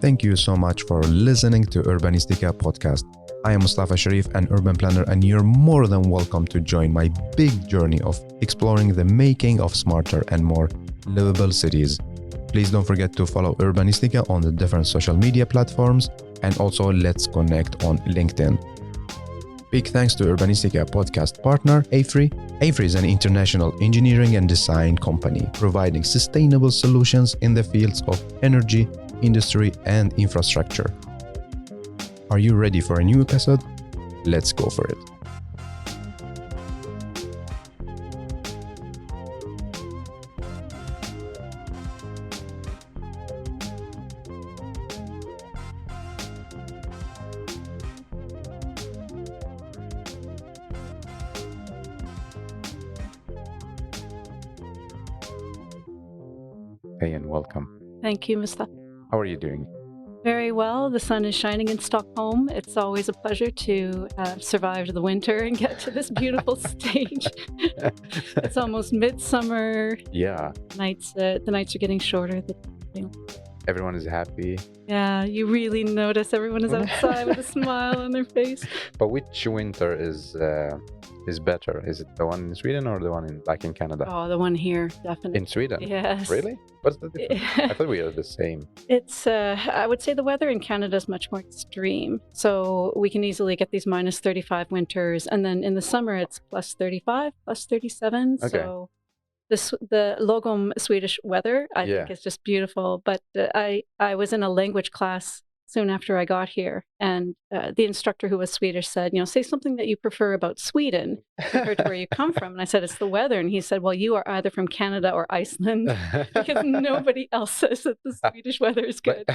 Thank you so much for listening to Urbanistica podcast. I am Mustafa Sharif, an urban planner, and you're more than welcome to join my big journey of exploring the making of smarter and more livable cities. Please don't forget to follow Urbanistica on the different social media platforms, and also let's connect on LinkedIn. Big thanks to Urbanistica podcast partner AFRI. AFRI is an international engineering and design company providing sustainable solutions in the fields of energy, industry, and infrastructure. Are you ready for a new episode? Let's go for it. Hey, and welcome. Thank you, Mustafa. How are you doing? Very well. The sun is shining in Stockholm. It's always a pleasure to have survived the winter and get to this beautiful stage. It's almost midsummer. Yeah. The nights are getting shorter. Everyone is happy. Yeah, you really notice everyone is outside with a smile on their face. But which winter is better? Is it the one in Sweden or the one in Canada? Oh, the one here, definitely. In Sweden? Yes. Really? What's the difference? I thought we are the same. It's, I would say the weather in Canada is much more extreme. So we can easily get these minus 35 winters. And then in the summer, it's plus 35, plus 37. Okay. So the Lagom Swedish weather, I think is just beautiful. But I was in a language class soon after I got here. And the instructor, who was Swedish, said, say something that you prefer about Sweden compared to where you come from. And I said, it's the weather. And he said, well, you are either from Canada or Iceland, because nobody else says that the Swedish weather is good.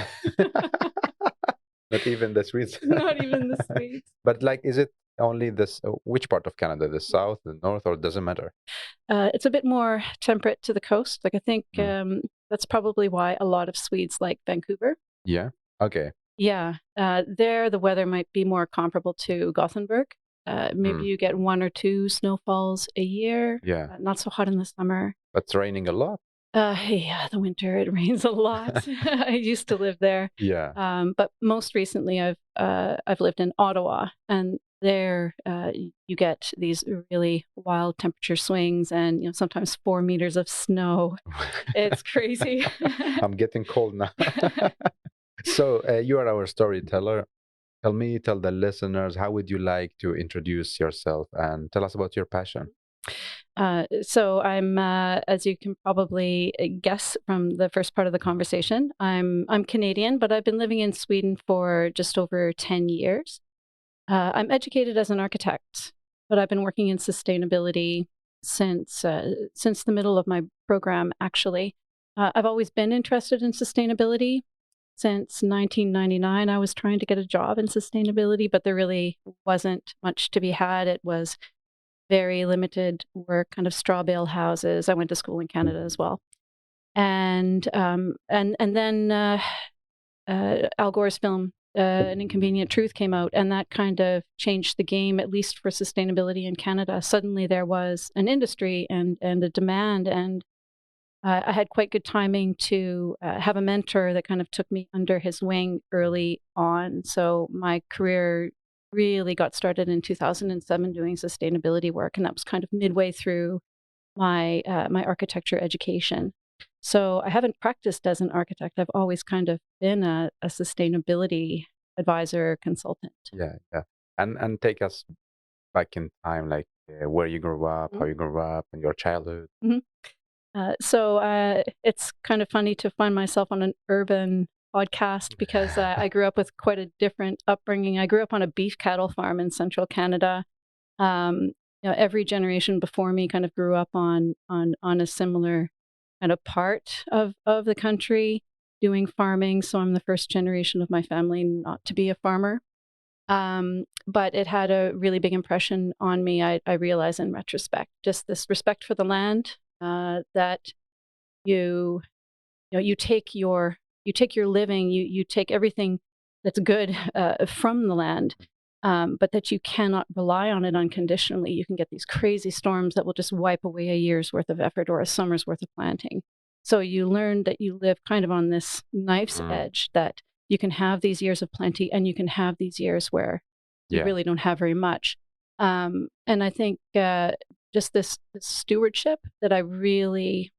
Not even the Swedes. Not even the Swedes. But is it only this, which part of Canada, the south, the north, or doesn't matter? It's a bit more temperate to the coast. I think that's probably why a lot of Swedes like Vancouver. Yeah. Okay. Yeah. There, the weather might be more comparable to Gothenburg. Maybe you get 1 or 2 snowfalls a year. Yeah. Not so hot in the summer. But it's raining a lot. Yeah, the winter, it rains a lot. I used to live there. Yeah. But most recently, I've lived in Ottawa, and there you get these really wild temperature swings, and sometimes 4 meters of snow. It's crazy. I'm getting cold now. So you are our storyteller. Tell the listeners, how would you like to introduce yourself and tell us about your passion? So I'm, as you can probably guess from the first part of the conversation, I'm Canadian, but I've been living in Sweden for just over 10 years. I'm educated as an architect, but I've been working in sustainability since the middle of my program, actually. I've always been interested in sustainability. Since 1999, I was trying to get a job in sustainability, but there really wasn't much to be had. It was very limited work, kind of straw bale houses. I went to school in Canada as well. And then Al Gore's film, An Inconvenient Truth, came out, and that kind of changed the game, at least for sustainability in Canada. Suddenly there was an industry and a demand, and I had quite good timing to have a mentor that kind of took me under his wing early on. So my career really got started in 2007 doing sustainability work, and that was kind of midway through my architecture education. So I haven't practiced as an architect. I've always kind of been a sustainability advisor, consultant. Yeah. And take us back in time, where you grew up, how you grew up, and your childhood. Mm-hmm. So it's kind of funny to find myself on an urban podcast, because I grew up with quite a different upbringing. I grew up on a beef cattle farm in central Canada. Every generation before me kind of grew up on a similar kind of part of the country doing farming. So I'm the first generation of my family not to be a farmer. But it had a really big impression on me. I realize in retrospect, just this respect for the land. That you take your living, you take everything that's good from the land, but that you cannot rely on it unconditionally. You can get these crazy storms that will just wipe away a year's worth of effort or a summer's worth of planting. So you learn that you live kind of on this knife's edge, that you can have these years of plenty and you can have these years where you really don't have very much. And I think just this stewardship that I really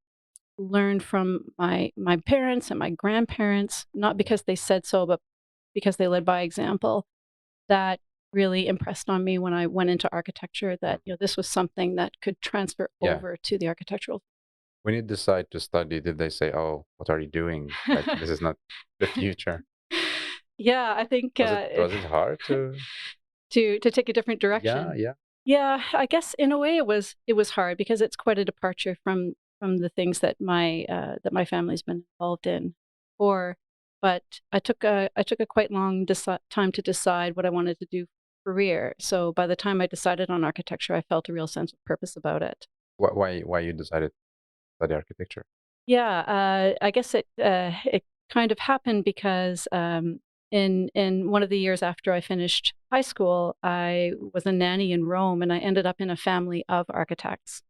learned from my parents and my grandparents, not because they said so, but because they led by example, that really impressed on me when I went into architecture, that this was something that could transfer over to the architectural. When you decide to study, did they say, "Oh, what are you doing? Like, this is not the future"? Yeah, I think Was it hard to to take a different direction? Yeah, I guess in a way it was hard because it's quite a departure from the things that my family's been involved in. But I took a quite long time to decide what I wanted to do for career. So by the time I decided on architecture, I felt a real sense of purpose about it. Why you decided to study architecture? Yeah, I guess it kind of happened because in one of the years after I finished high school, I was a nanny in Rome, and I ended up in a family of architects.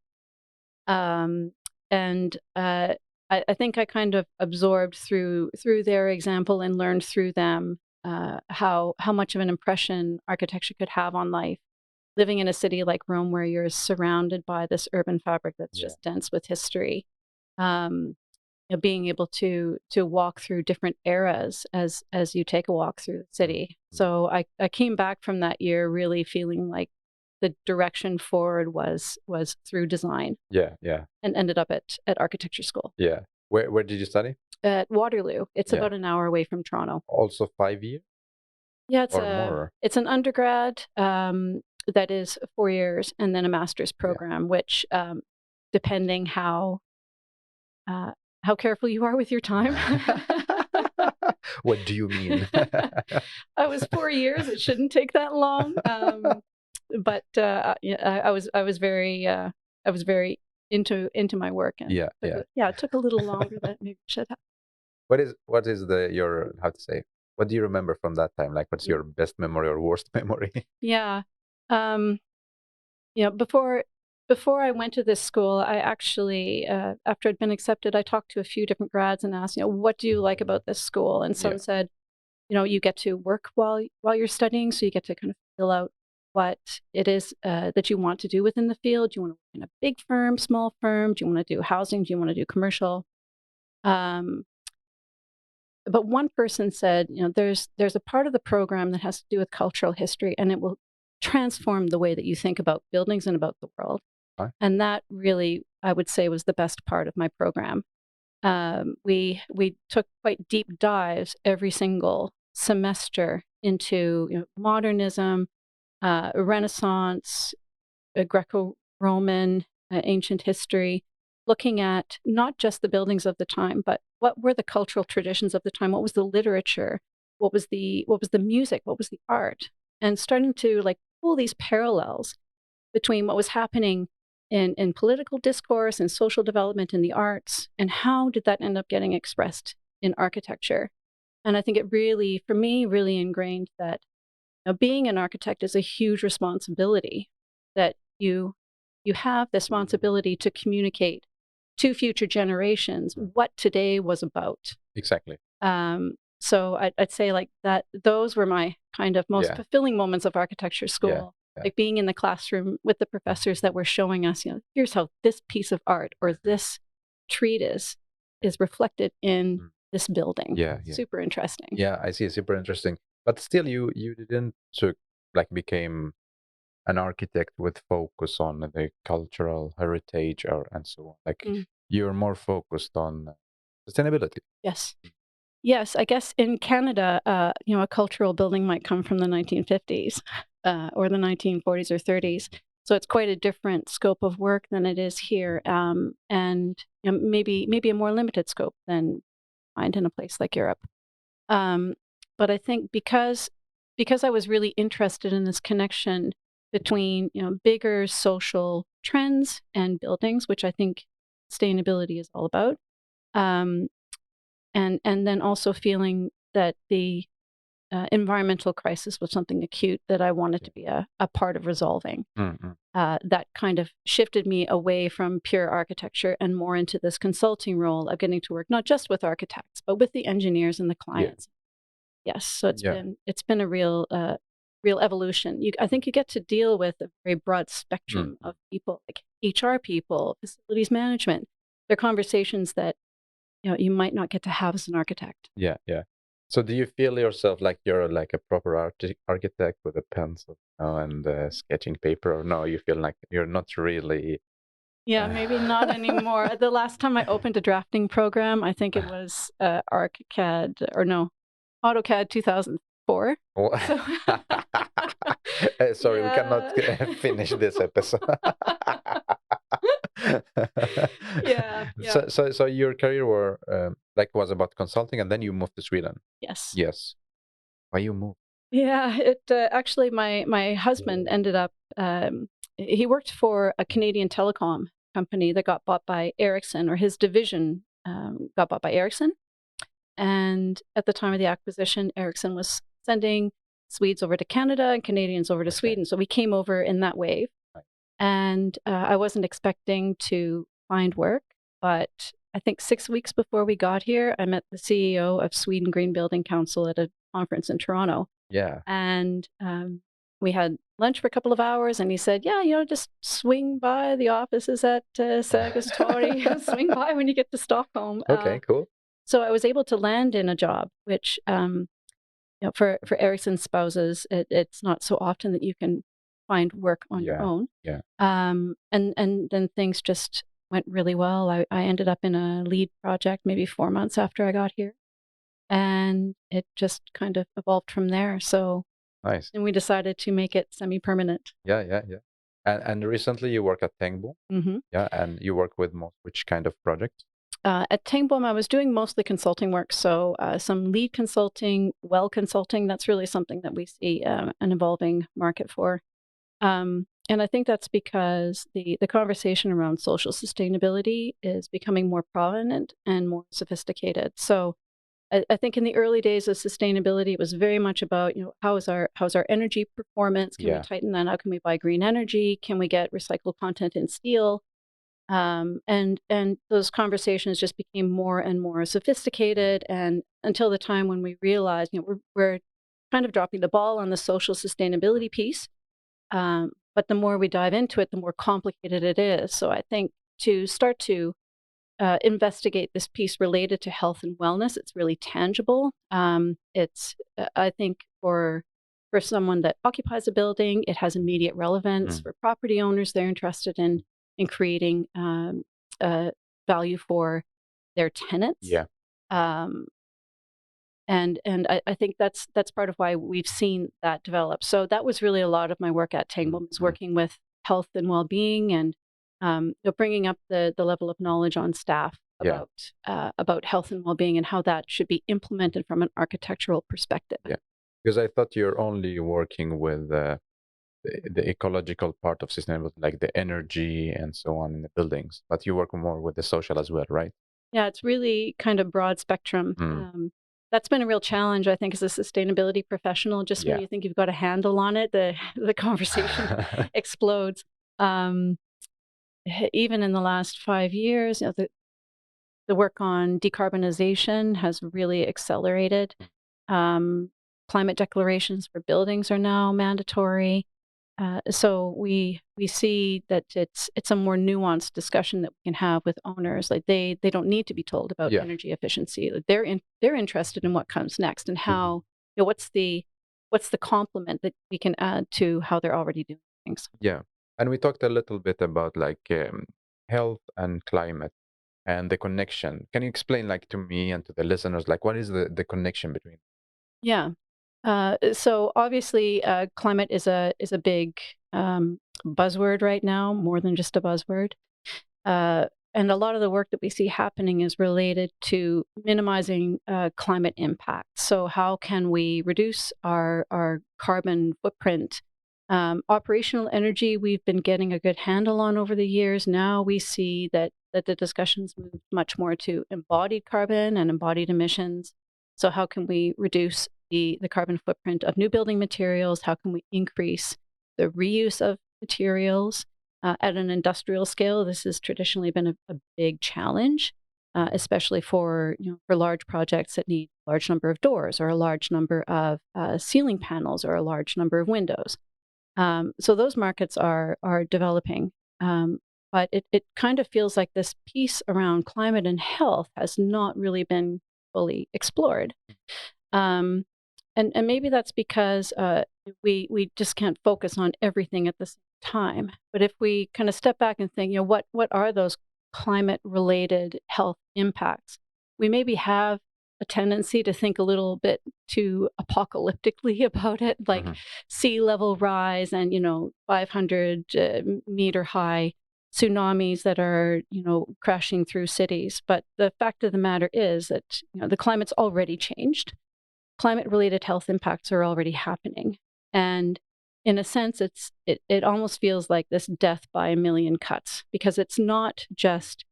And I think I kind of absorbed through their example and learned through them how much of an impression architecture could have on life. Living in a city like Rome, where you're surrounded by this urban fabric that's just dense with history, being able to walk through different eras as you take a walk through the city. So I came back from that year really feeling like the direction forward was through design. And ended up at architecture school. Where did you study? At Waterloo. It's about an hour away from Toronto. Also 5 years? Yeah, more. It's an undergrad that is 4 years, and then a master's program, which depending how careful you are with your time. What do you mean? I was 4 years. It shouldn't take that long. But I was very into my work, and it took a little longer than it maybe should have. What is your, how to say, what do you remember from that time? Like, what's your best memory or worst memory? Before I went to this school, I actually, after I'd been accepted, I talked to a few different grads and asked, what do you like about this school? And some said, you get to work while you're studying, so you get to kind of fill out what it is that you want to do within the field. Do you want to work in a big firm, small firm? Do you want to do housing? Do you want to do commercial? But one person said, there's a part of the program that has to do with cultural history, and it will transform the way that you think about buildings and about the world. And that really, I would say, was the best part of my program. We took quite deep dives every single semester into modernism, Renaissance, Greco-Roman, ancient history, looking at not just the buildings of the time, but what were the cultural traditions of the time? What was the literature? What was the music? What was the art? And starting to pull these parallels between what was happening in political discourse and social development in the arts, and how did that end up getting expressed in architecture? And I think it really, for me, really ingrained that being an architect is a huge responsibility, that you have this responsibility to communicate to future generations what today was about. Exactly. So I'd say that those were my kind of most fulfilling moments of architecture school. Like being in the classroom with the professors that were showing us, here's how this piece of art or this treatise is reflected in this building. Super interesting. Yeah, I see. Super interesting. But still, you didn't became an architect with focus on the cultural heritage and so on. You're more focused on sustainability. Yes, I guess in Canada, a cultural building might come from the 1950s or the 1940s or 30s. So it's quite a different scope of work than it is here, and maybe a more limited scope than find in a place like Europe. But I think because I was really interested in this connection between bigger social trends and buildings, which I think sustainability is all about. And then also feeling that the environmental crisis was something acute that I wanted to be a part of resolving. That kind of shifted me away from pure architecture and more into this consulting role of getting to work not just with architects, but with the engineers and the clients. Yes. So Yeah. it's been a real evolution. I think you get to deal with a very broad Mm. spectrum of people, like HR people, facilities management. They're conversations that you might not get to have as an architect. Yeah, yeah. So do you feel yourself like you're like a proper architect with a pencil, and sketching paper, or no? You feel like you're not really. Yeah, Uh, maybe not anymore. The last time I opened a drafting program, I think it was ArchiCAD or no, AutoCAD 2004. Oh, So sorry, we cannot yeah. finish this episode. Yeah, yeah. So your career was about consulting, and then you moved to Sweden. Yes. Yes. Why you moved? Yeah, it actually my husband ended up he worked for a Canadian telecom company that got bought by Ericsson, or his division got bought by Ericsson. And at the time of the acquisition, Ericsson was sending Swedes over to Canada and Canadians over to Okay. Sweden. So we came over in that wave. Right. And I wasn't expecting to find work, but I think 6 weeks before we got here, I met the CEO of Sweden Green Building Council at a conference in Toronto. Yeah. And we had lunch for a couple of hours, and he said, "Yeah, just swing by the offices at Sergels Torg. Swing by when you get to Stockholm." Okay, cool. So I was able to land in a job, which for Ericsson spouses, it's not so often that you can find work on your Yeah, own. yeah. And then things just went really well. I ended up in a lead project maybe 4 months after I got here, and it just kind of evolved from there. So Nice. then we decided to make it semi-permanent. Yeah, yeah, yeah. And recently you work at Tengbo. Mm-hmm. Yeah, and you work with which kind of projects? At Tangboom, I was doing mostly consulting work, so some lead consulting, well consulting. That's really something that we see an evolving market for. And I think that's because the conversation around social sustainability is becoming more prominent and more sophisticated. So I think in the early days of sustainability, it was very much about, how's our energy performance? Can we Yeah. tighten that? How can we buy green energy? Can we get recycled content in steel? And those conversations just became more and more sophisticated, and until the time when we realized, we're kind of dropping the ball on the social sustainability piece. But the more we dive into it, the more complicated it is. So I think to start to investigate this piece related to health and wellness, it's really tangible. It's I think for someone that occupies a building, it has immediate relevance. Mm. For property owners, they're interested in creating value for their tenants. Yeah. And I think that's part of why we've seen that develop. So that was really a lot of my work at Tangboom, is working with health and well-being, and bringing up the level of knowledge on staff Yeah. about health and well-being and how that should be implemented from an architectural perspective. Yeah. Because I thought you're only working with the ecological part of sustainability, like the energy and so on in the buildings, but you work more with the social as well, right? Yeah, it's really kind of broad spectrum. Mm. That's been a real challenge, I think, as a sustainability professional. Just when Yeah. you think you've got a handle on it, the conversation explodes. Even in the last 5 years, the work on decarbonization has really accelerated. Climate declarations for buildings are now mandatory. So we see that it's a more nuanced discussion that we can have with owners. Like they don't need to be told about Yeah. energy efficiency. Like they're interested in what comes next and how what's the complement that we can add to how they're already doing things. Yeah. And we talked a little bit about health and climate and the connection. Can you explain to me and to the listeners, what is the connection between? Yeah. So obviously, climate is a big buzzword right now, more than just a buzzword. And a lot of the work that we see happening is related to minimizing climate impact. So how can we reduce our carbon footprint? Operational energy, we've been getting a good handle on over the years. Now we see that the discussions move much more to embodied carbon and embodied emissions. So how can we reduce the carbon footprint of new building materials? How can we increase the reuse of materials? At an industrial scale, this has traditionally been a big challenge, especially for large projects that need large number of doors or a large number of ceiling panels or a large number of windows. So those markets are developing. But it kind of feels like this piece around climate and health has not really been fully explored. And maybe that's because we just can't focus on everything at the same time. But if we kind of step back and think, what are those climate-related health impacts? We maybe have a tendency to think a little bit too apocalyptically about it, like sea level rise and 500 meter high tsunamis that are crashing through cities. But the fact of the matter is that the climate's already changed. Climate-related health impacts are already happening, and in a sense, it almost feels like this death by a million cuts, because it's not just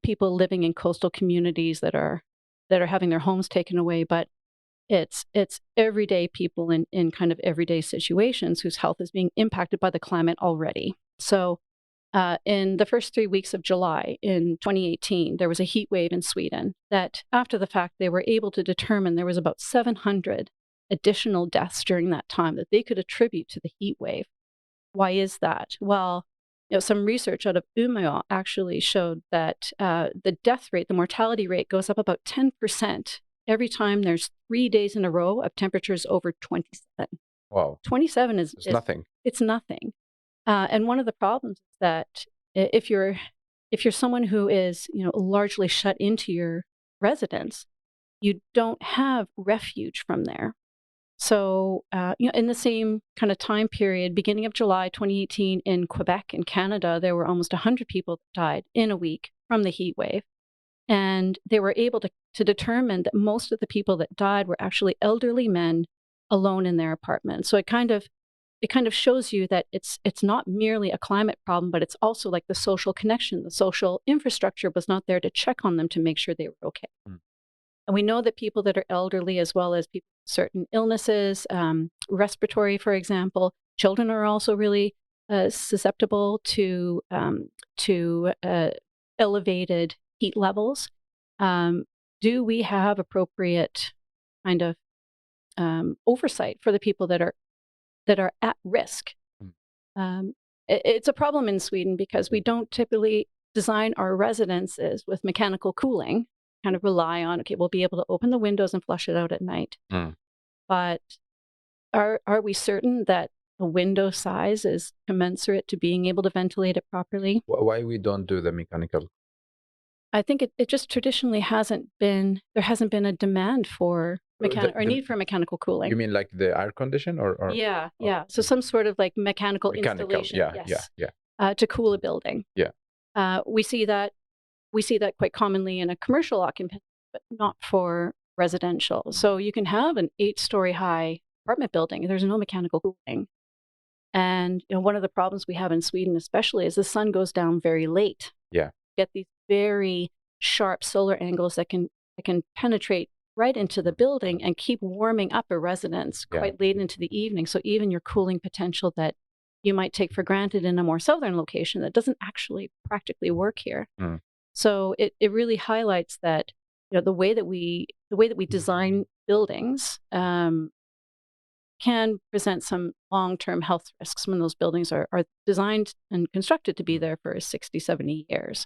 people living in coastal communities that are having their homes taken away, but it's everyday people in kind of everyday situations whose health is being impacted by the climate already. So in the first 3 weeks of July in 2018, there was a heat wave in Sweden that, after the fact, they were able to determine there was about 700 additional deaths during that time that they could attribute to the heat wave. Why is that? Well, some research out of Umeå actually showed that the death rate, the mortality rate, goes up about 10% every time there's 3 days in a row of temperatures over 27. Wow. 27 is nothing. It's nothing. And one of the problems is that if you're someone who is largely shut into your residence, you don't have refuge from there. So in the same kind of time period, beginning of July 2018 in Quebec in Canada, there were almost 100 people that died in a week from the heat wave. And they were able to determine that most of the people that died were actually elderly men alone in their apartment. So it kind of shows you that it's not merely a climate problem, but it's also like the social connection. The social infrastructure was not there to check on them to make sure they were okay. And we know that people that are elderly, as well as people with certain illnesses, respiratory, for example, children are also really susceptible to elevated heat levels. Do we have appropriate kind of oversight for the people that are at risk? It's a problem in Sweden because we don't typically design our residences with mechanical cooling. Kind of rely on, okay, we'll be able to open the windows and flush it out at night. But are we certain that the window size is commensurate to being able to ventilate it properly? Why we don't do the mechanical? I think it just traditionally there hasn't been a demand for need for mechanical cooling. You mean like the air condition or? Yeah. So some sort of like mechanical installation, to cool a building. Yeah. We see that quite commonly in a commercial occupancy, but not for residential. So you can have an 8-story high apartment building. There's no mechanical cooling. And one of the problems we have in Sweden especially is the sun goes down very late. Yeah. You get these very sharp solar angles that can penetrate right into the building and keep warming up a residence quite late into the evening. So even your cooling potential that you might take for granted in a more southern location, that doesn't actually practically work here. So it really highlights that the way that we design buildings can present some long-term health risks when those buildings are designed and constructed to be there for 60, 70 years.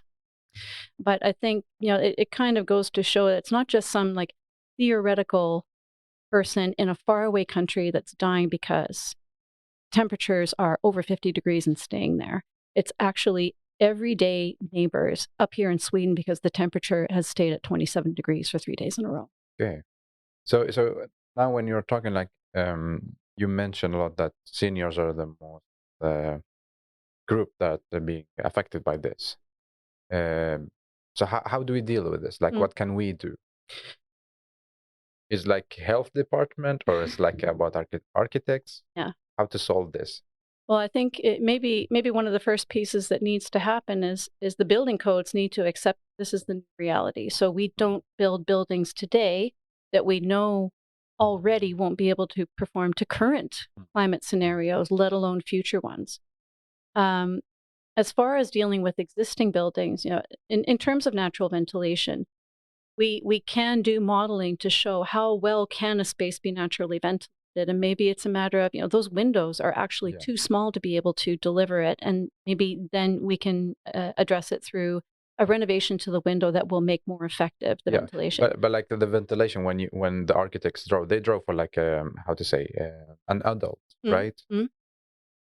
But I think it kind of goes to show that it's not just some like theoretical person in a faraway country that's dying because temperatures are over 50 degrees and staying there. It's actually everyday neighbors up here in Sweden because the temperature has stayed at 27 degrees for 3 days in a row. Okay. So now when you're talking like you mentioned a lot that seniors are the most group that are being affected by this. So how do we deal with this? Like what can we do? Is like health department or is like about architects? Yeah. How to solve this? Well, I think maybe one of the first pieces that needs to happen is the building codes need to accept this is the new reality. So we don't build buildings today that we know already won't be able to perform to current climate scenarios, let alone future ones. As far as dealing with existing buildings, in terms of natural ventilation, we can do modeling to show how well can a space be naturally ventilated. And maybe it's a matter of, those windows are actually too small to be able to deliver it. And maybe then we can address it through a renovation to the window that will make more effective the ventilation. But like the ventilation, when the architects they draw for like how to say an adult, right?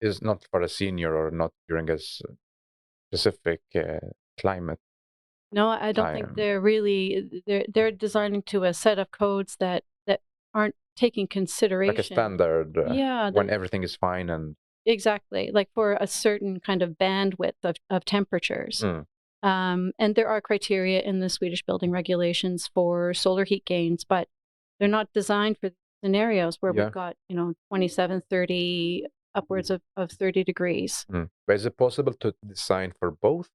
Is not for a senior or not during a specific climate. No, I don't think they're really they're designing to a set of codes that aren't taking consideration. Like a standard, when everything is fine and exactly, like for a certain kind of bandwidth of temperatures. And there are criteria in the Swedish building regulations for solar heat gains, but they're not designed for scenarios where we've got 27, 30, upwards of 30 degrees. But is it possible to design for both?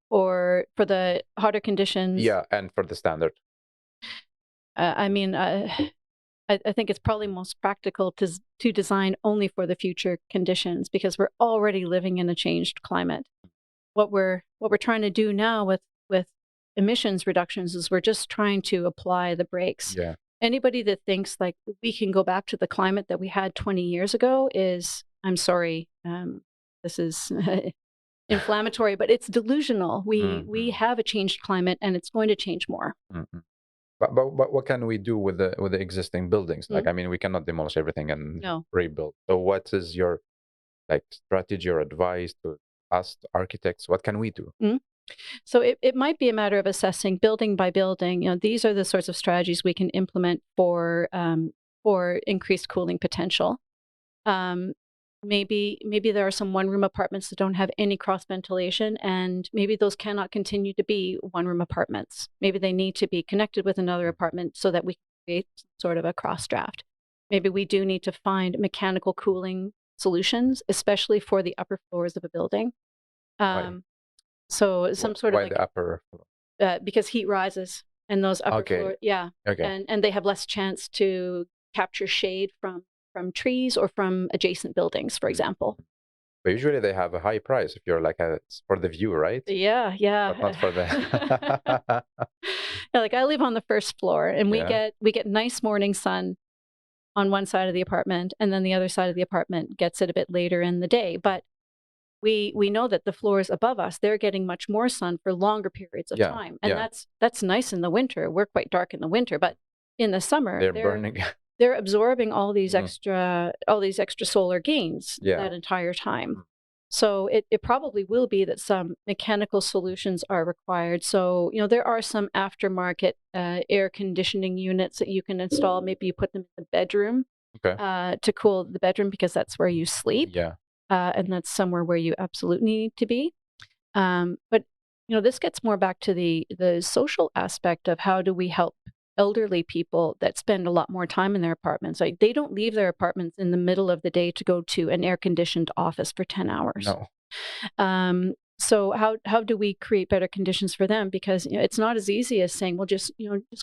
Or for the hotter conditions? Yeah, and for the standard. I mean, I think it's probably most practical to design only for the future conditions, because we're already living in a changed climate. What we're trying to do now with emissions reductions is we're just trying to apply the brakes. Yeah. Anybody that thinks like we can go back to the climate that we had 20 years ago is, I'm sorry, this is inflammatory, but it's delusional. We have a changed climate, and it's going to change more. But what can we do with the existing buildings? Like, I mean, we cannot demolish everything and rebuild. So what is your strategy or advice to us architects? What can we do? So it might be a matter of assessing building by building. These are the sorts of strategies we can implement for increased cooling potential. Maybe there are some one-room apartments that don't have any cross ventilation, and maybe those cannot continue to be one-room apartments. Maybe they need to be connected with another apartment so that we can create sort of a cross draft. Maybe we do need to find mechanical cooling solutions, especially for the upper floors of a building. So some sort of the upper because heat rises, and those upper floors, and they have less chance to capture shade from trees or from adjacent buildings, for example. But usually they have a high price if you're for the view, right? Yeah. But not for the. Like I live on the first floor, and we get nice morning sun on one side of the apartment, and then the other side of the apartment gets it a bit later in the day. But we know that the floors above us, they're getting much more sun for longer periods of time, and that's nice in the winter. We're quite dark in the winter, but in the summer they're burning. They're absorbing all these extra solar gains that entire time. So it probably will be that some mechanical solutions are required. So, there are some aftermarket air conditioning units that you can install. Maybe you put them in the bedroom to cool the bedroom, because that's where you sleep. Yeah. And that's somewhere where you absolutely need to be. But, this gets more back to the social aspect of how do we help elderly people that spend a lot more time in their apartments. Like, they don't leave their apartments in the middle of the day to go to an air-conditioned office for 10 hours. No. So how do we create better conditions for them? Because it's not as easy as saying, well, just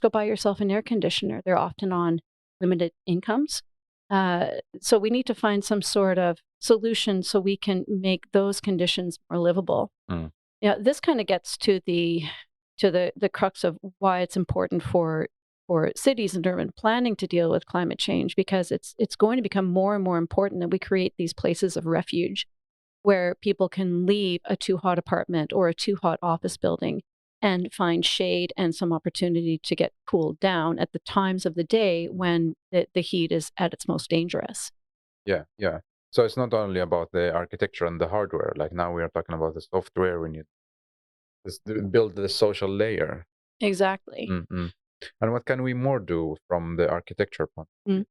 go buy yourself an air conditioner. They're often on limited incomes. So we need to find some sort of solution so we can make those conditions more livable. This kind of gets to the crux of why it's important for cities and urban planning to deal with climate change, because it's going to become more and more important that we create these places of refuge where people can leave a too hot apartment or a too hot office building and find shade and some opportunity to get cooled down at the times of the day when the heat is at its most dangerous. Yeah. So it's not only about the architecture and the hardware. Like, now we are talking about the software. We need to build the social layer. Exactly. And what can we more do from the architecture point?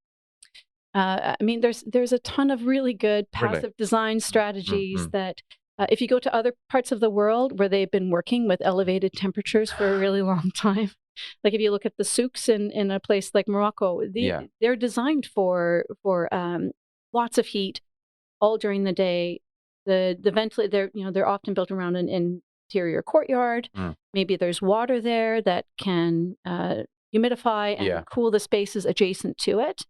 I mean, there's a ton of really good passive design strategies that if you go to other parts of the world where they've been working with elevated temperatures for a really long time, like if you look at the souks in a place like Morocco, they're designed for lots of heat all during the day. The ventilator, they're often built around an interior courtyard. Maybe there's water there that can humidify and cool the spaces adjacent to it.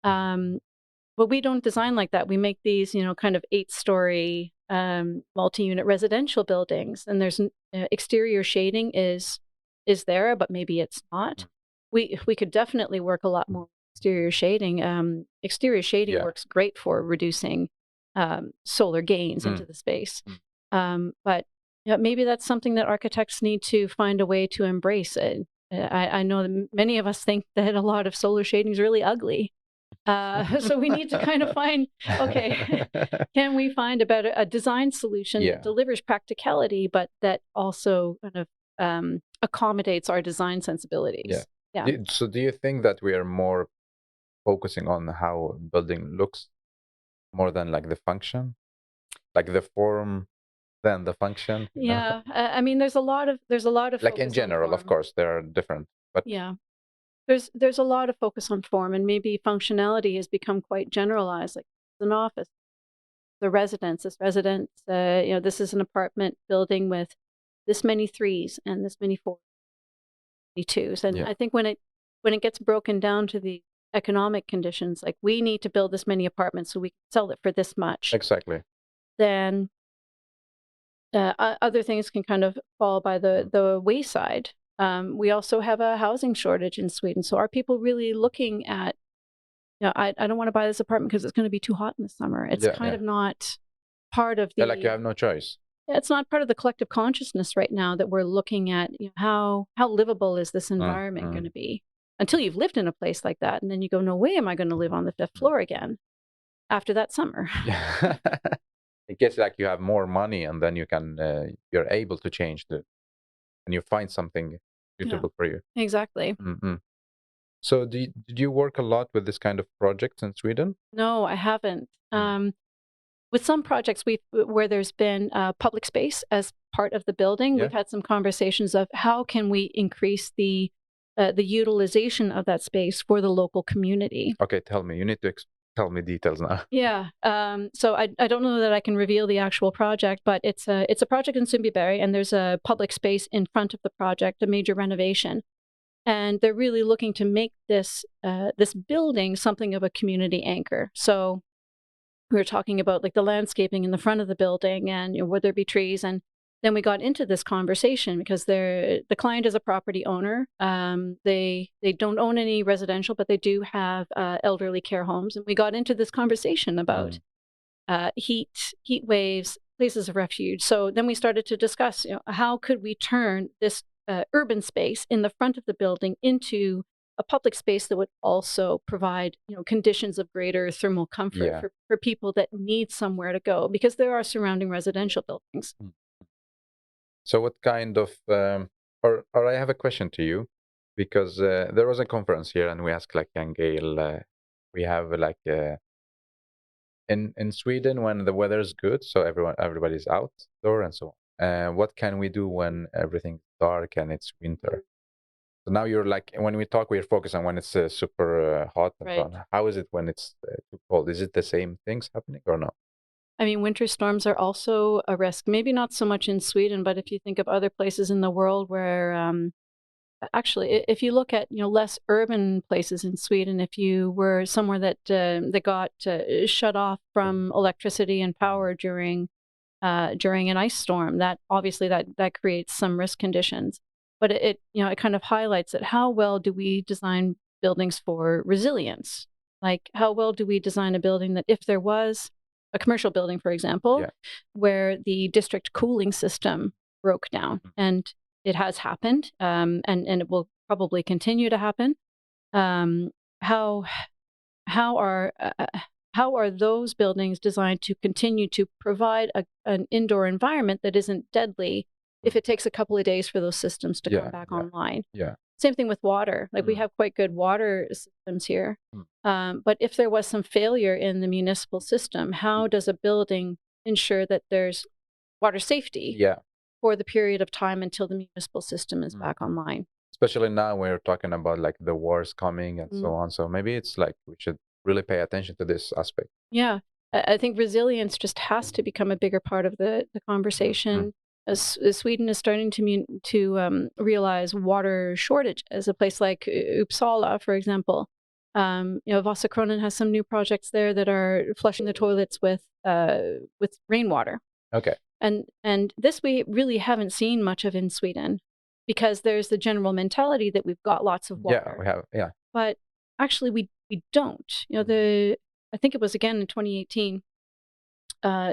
But we don't design like that. We make these, kind of 8-story multi-unit residential buildings, and there's exterior shading is is there, but maybe it's not. We could definitely work a lot more exterior shading. Exterior shading works great for reducing solar gains into the space. But maybe that's something that architects need to find a way to embrace. I know that many of us think that a lot of solar shading is really ugly. So we need to kind of find, okay, can we find a design solution that delivers practicality, but that also kind of accommodates our design sensibilities? Yeah. So do you think that we are more focusing on how a building looks more than like the function, like the form than the function? Yeah. I mean, there's a lot of like in general, of course, there are different, but yeah. There's a lot of focus on form, and maybe functionality has become quite generalized. Like an office, this residence, this is an apartment building with this many threes and this many fours, many twos. And I think when it gets broken down to the economic conditions, like we need to build this many apartments so we can sell it for this much. Exactly. Then other things can kind of fall by the wayside. We also have a housing shortage in Sweden. So are people really looking at, I don't want to buy this apartment because it's going to be too hot in the summer. It's kind of not part of the... like you have no choice. It's not part of the collective consciousness right now that we're looking at, how livable is this environment going to be? Until you've lived in a place like that. And then you go, no way am I going to live on the 5th floor again after that summer. It gets like you have more money and then you can, you're able to change and you find something suitable for you. Exactly. So did you work a lot with this kind of projects in Sweden? No, I haven't. With some projects where there's been public space as part of the building, we've had some conversations of how can we increase the utilization of that space for the local community. Okay, tell me. You need to tell me details now. Yeah. So I don't know that I can reveal the actual project, but it's a project in Sundbyberg, and there's a public space in front of the project, a major renovation. And they're really looking to make this building something of a community anchor. So we were talking about like the landscaping in the front of the building and would there be trees. And then we got into this conversation because the client is a property owner. They don't own any residential, but they do have elderly care homes. And we got into this conversation about heat waves, places of refuge. So then we started to discuss, how could we turn this urban space in the front of the building into a public space that would also provide, conditions of greater thermal comfort for people that need somewhere to go, because there are surrounding residential buildings. So what kind of, or I have a question to you, because there was a conference here and we asked like Jan Gehl, we have like, in Sweden when the weather is good, so everybody's outdoor and so on. What can we do when everything's dark and it's winter? So now you're like, when we talk, we're focused on when it's super hot and so on. How is it when it's too cold? Is it the same things happening or no? I mean, winter storms are also a risk. Maybe not so much in Sweden, but if you think of other places in the world where, actually, if you look at less urban places in Sweden, if you were somewhere that got shut off from electricity and power during an ice storm, that obviously that creates some risk conditions. But it kind of highlights that how well do we design buildings for resilience? Like how well do we design a building that if there was a commercial building, for example, where the district cooling system broke down, and it has happened, and it will probably continue to happen. How are those buildings designed to continue to provide an indoor environment that isn't deadly if it takes a couple of days for those systems to come back online? Same thing with water. Like we have quite good water systems here. But if there was some failure in the municipal system, how does a building ensure that there's water safety for the period of time until the municipal system is back online? Especially now we're talking about like the wars coming and so on. So maybe it's like we should really pay attention to this aspect. Yeah. I think resilience just has to become a bigger part of the conversation. As Sweden is starting to realize water shortage, as a place like Uppsala, for example. Vasakronan has some new projects there that are flushing the toilets with rainwater. Okay. And this we really haven't seen much of in Sweden, because there's the general mentality that we've got lots of water. Yeah, we have. Yeah. But actually, we don't. I think it was again in 2018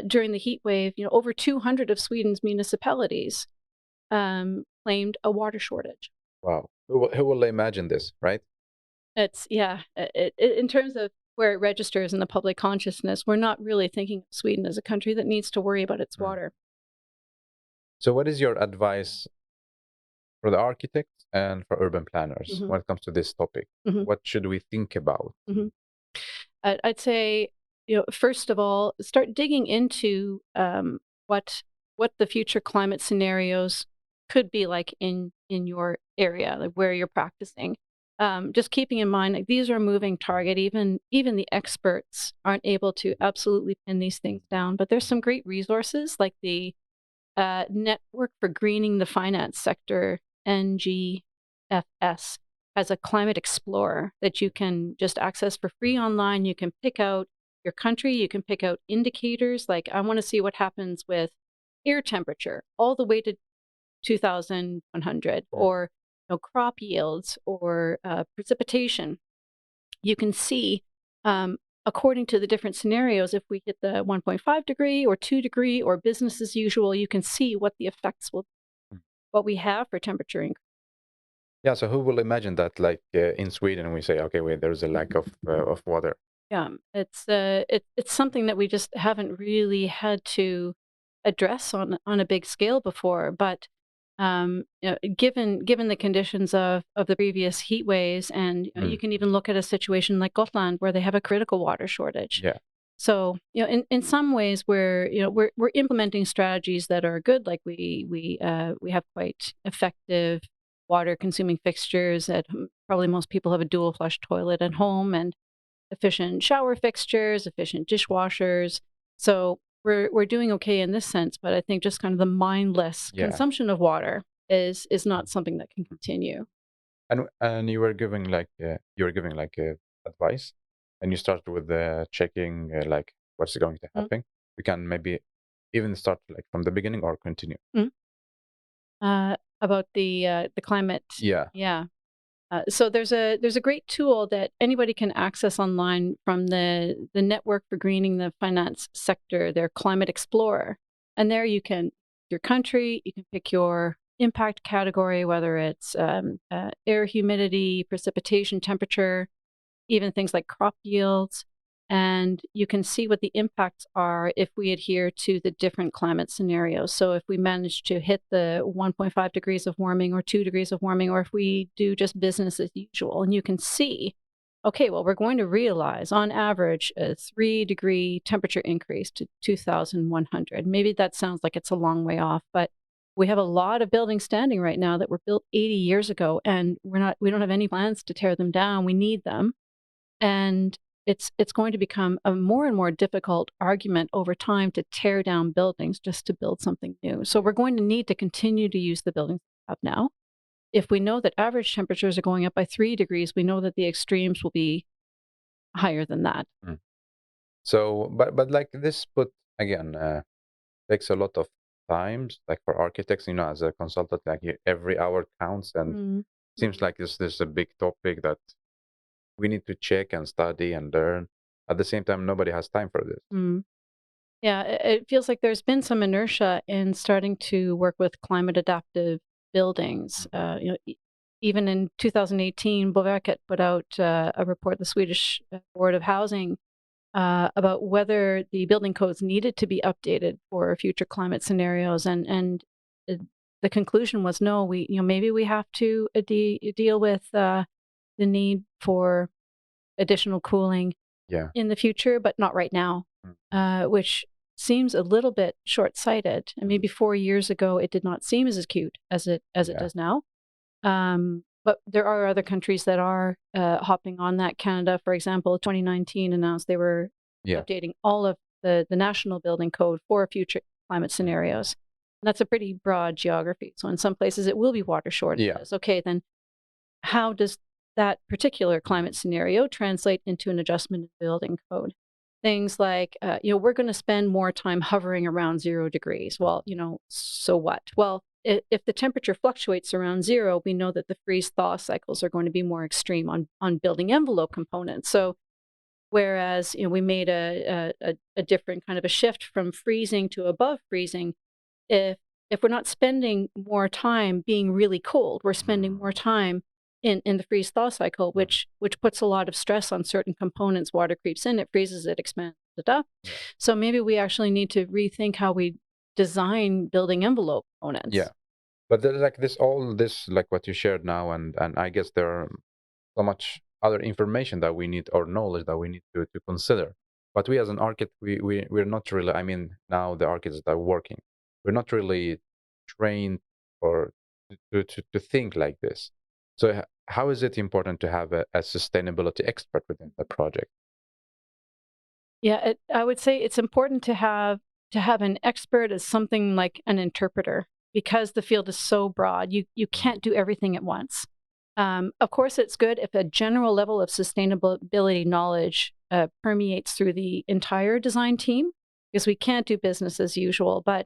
during the heat wave. Over 200 of Sweden's municipalities claimed a water shortage. Wow. Who will imagine this, right? It's in terms of where it registers in the public consciousness, we're not really thinking of Sweden as a country that needs to worry about its water. So what is your advice for the architects and for urban planners when it comes to this topic? What should we think about? I'd say, first of all, start digging into what the future climate scenarios could be like in your area, like where you're practicing. Just keeping in mind, like, these are a moving target. Even the experts aren't able to absolutely pin these things down. But there's some great resources like the Network for Greening the Finance Sector, NGFS, has a climate explorer that you can just access for free online. You can pick out your country. You can pick out indicators like, I want to see what happens with air temperature all the way to 2100, or crop yields, or precipitation. You can see, according to the different scenarios, if we hit the 1.5 degree or 2 degree or business as usual, you can see what the effects will be, what we have for temperature increase. Yeah, so who will imagine that, like in Sweden, we say, okay, wait, there's a lack of water. Yeah, it's something that we just haven't really had to address on a big scale before. But given the conditions of the previous heat waves, and you can even look at a situation like Gotland where they have a critical water shortage. Yeah. So in some ways we're implementing strategies that are good. Like we have quite effective water consuming fixtures. Probably most people have a dual flush toilet at home, and efficient shower fixtures, efficient dishwashers. So we're doing okay in this sense, but I think just kind of the mindless consumption of water is not something that can continue. And you were giving advice, and you started with checking like what's going to happen. We can maybe even start like from the beginning or continue. About the climate. Yeah. So there's a great tool that anybody can access online from the Network for Greening the Finance Sector, their Climate Explorer. And there you can, your country, you can pick your impact category, whether it's air humidity, precipitation, temperature, even things like crop yields. And you can see what the impacts are if we adhere to the different climate scenarios. So if we manage to hit the 1.5 degrees of warming or 2 degrees of warming, or if we do just business as usual, and you can see, okay, well, we're going to realize on average a 3-degree temperature increase to 2100. Maybe that sounds like it's a long way off, but we have a lot of buildings standing right now that were built 80 years ago, and we don't have any plans to tear them down. We need them. And it's going to become a more and more difficult argument over time to tear down buildings just to build something new. So we're going to need to continue to use the buildings we have now. If we know that average temperatures are going up by 3 degrees, we know that the extremes will be higher than that. So, but like this, again, takes a lot of times, like for architects, as a consultant, like every hour counts, and seems like there's a big topic that we need to check and study and learn. At the same time, nobody has time for this. Yeah, it feels like there's been some inertia in starting to work with climate adaptive buildings. Even in 2018, Boverket put out a report, the Swedish Board of Housing, about whether the building codes needed to be updated for future climate scenarios, and the conclusion was no. Maybe we have to deal with the need for additional cooling in the future, but not right now, which seems a little bit short-sighted. And maybe 4 years ago, it did not seem as acute as it does now. But there are other countries that are hopping on that. Canada, for example, 2019 announced they were updating all of the national building code for future climate scenarios. And that's a pretty broad geography. So in some places it will be water shortages. Okay, then how does that particular climate scenario translate into an adjustment in the building code? Things like, we're going to spend more time hovering around 0 degrees. Well, so what? Well, if the temperature fluctuates around zero, we know that the freeze-thaw cycles are going to be more extreme on building envelope components. So whereas we made a different kind of a shift from freezing to above freezing, if we're not spending more time being really cold, we're spending more time in the freeze-thaw cycle, which puts a lot of stress on certain components. Water creeps in, it freezes, it expands, da. So maybe we actually need to rethink how we design building envelope components. Yeah, but there's like all this like what you shared now, and I guess there are so much other information that we need, or knowledge that we need to consider. But we as an architect, we're not really, I mean, now the architects that are working, we're not really trained or to think like this. So how is it important to have a sustainability expert within the project? Yeah, I would say it's important to have an expert as something like an interpreter, because the field is so broad. You can't do everything at once. Of course, it's good if a general level of sustainability knowledge permeates through the entire design team, because we can't do business as usual. But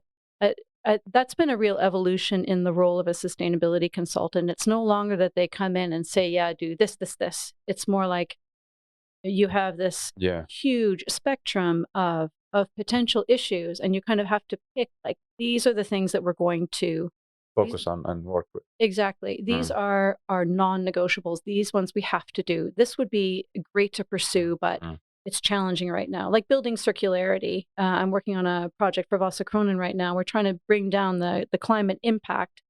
that's been a real evolution in the role of a sustainability consultant. It's no longer that they come in and say, yeah, do this, this, this. It's more like you have this huge spectrum of potential issues, and you kind of have to pick, like, these are the things that we're going to focus on and work with. Exactly. These are non-negotiables. These ones we have to do. This would be great to pursue, but it's challenging right now. Like building circularity. I'm working on a project for Vasa Kronen right now. We're trying to bring down the climate impact.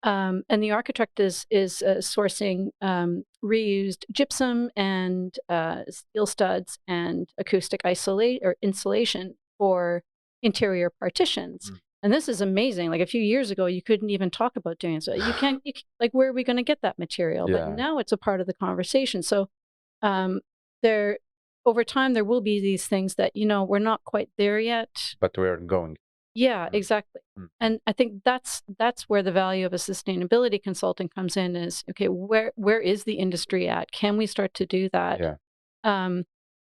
And the architect is sourcing reused gypsum and steel studs and acoustic insulation for interior partitions. And this is amazing. Like a few years ago, you couldn't even talk about doing it. So you can't, like, where are we going to get that material? But now it's a part of the conversation. So over time, there will be these things that, we're not quite there yet. But we're going. Yeah, exactly. And I think that's where the value of a sustainability consultant comes in is, okay, where is the industry at? Can we start to do that?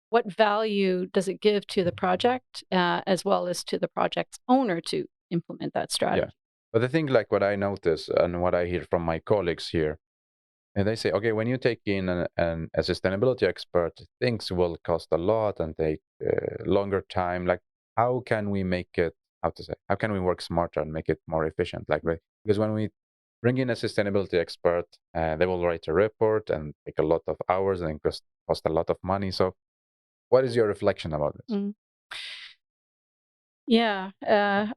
What value does it give to the project as well as to the project's owner to implement that strategy? Yeah. But the thing, like what I notice and what I hear from my colleagues here, and they say, okay, when you take in a sustainability expert, things will cost a lot and take longer time. Like, how can we make it, how can we work smarter and make it more efficient? Like, because when we bring in a sustainability expert, they will write a report and take a lot of hours and cost a lot of money. So what is your reflection about this? Yeah,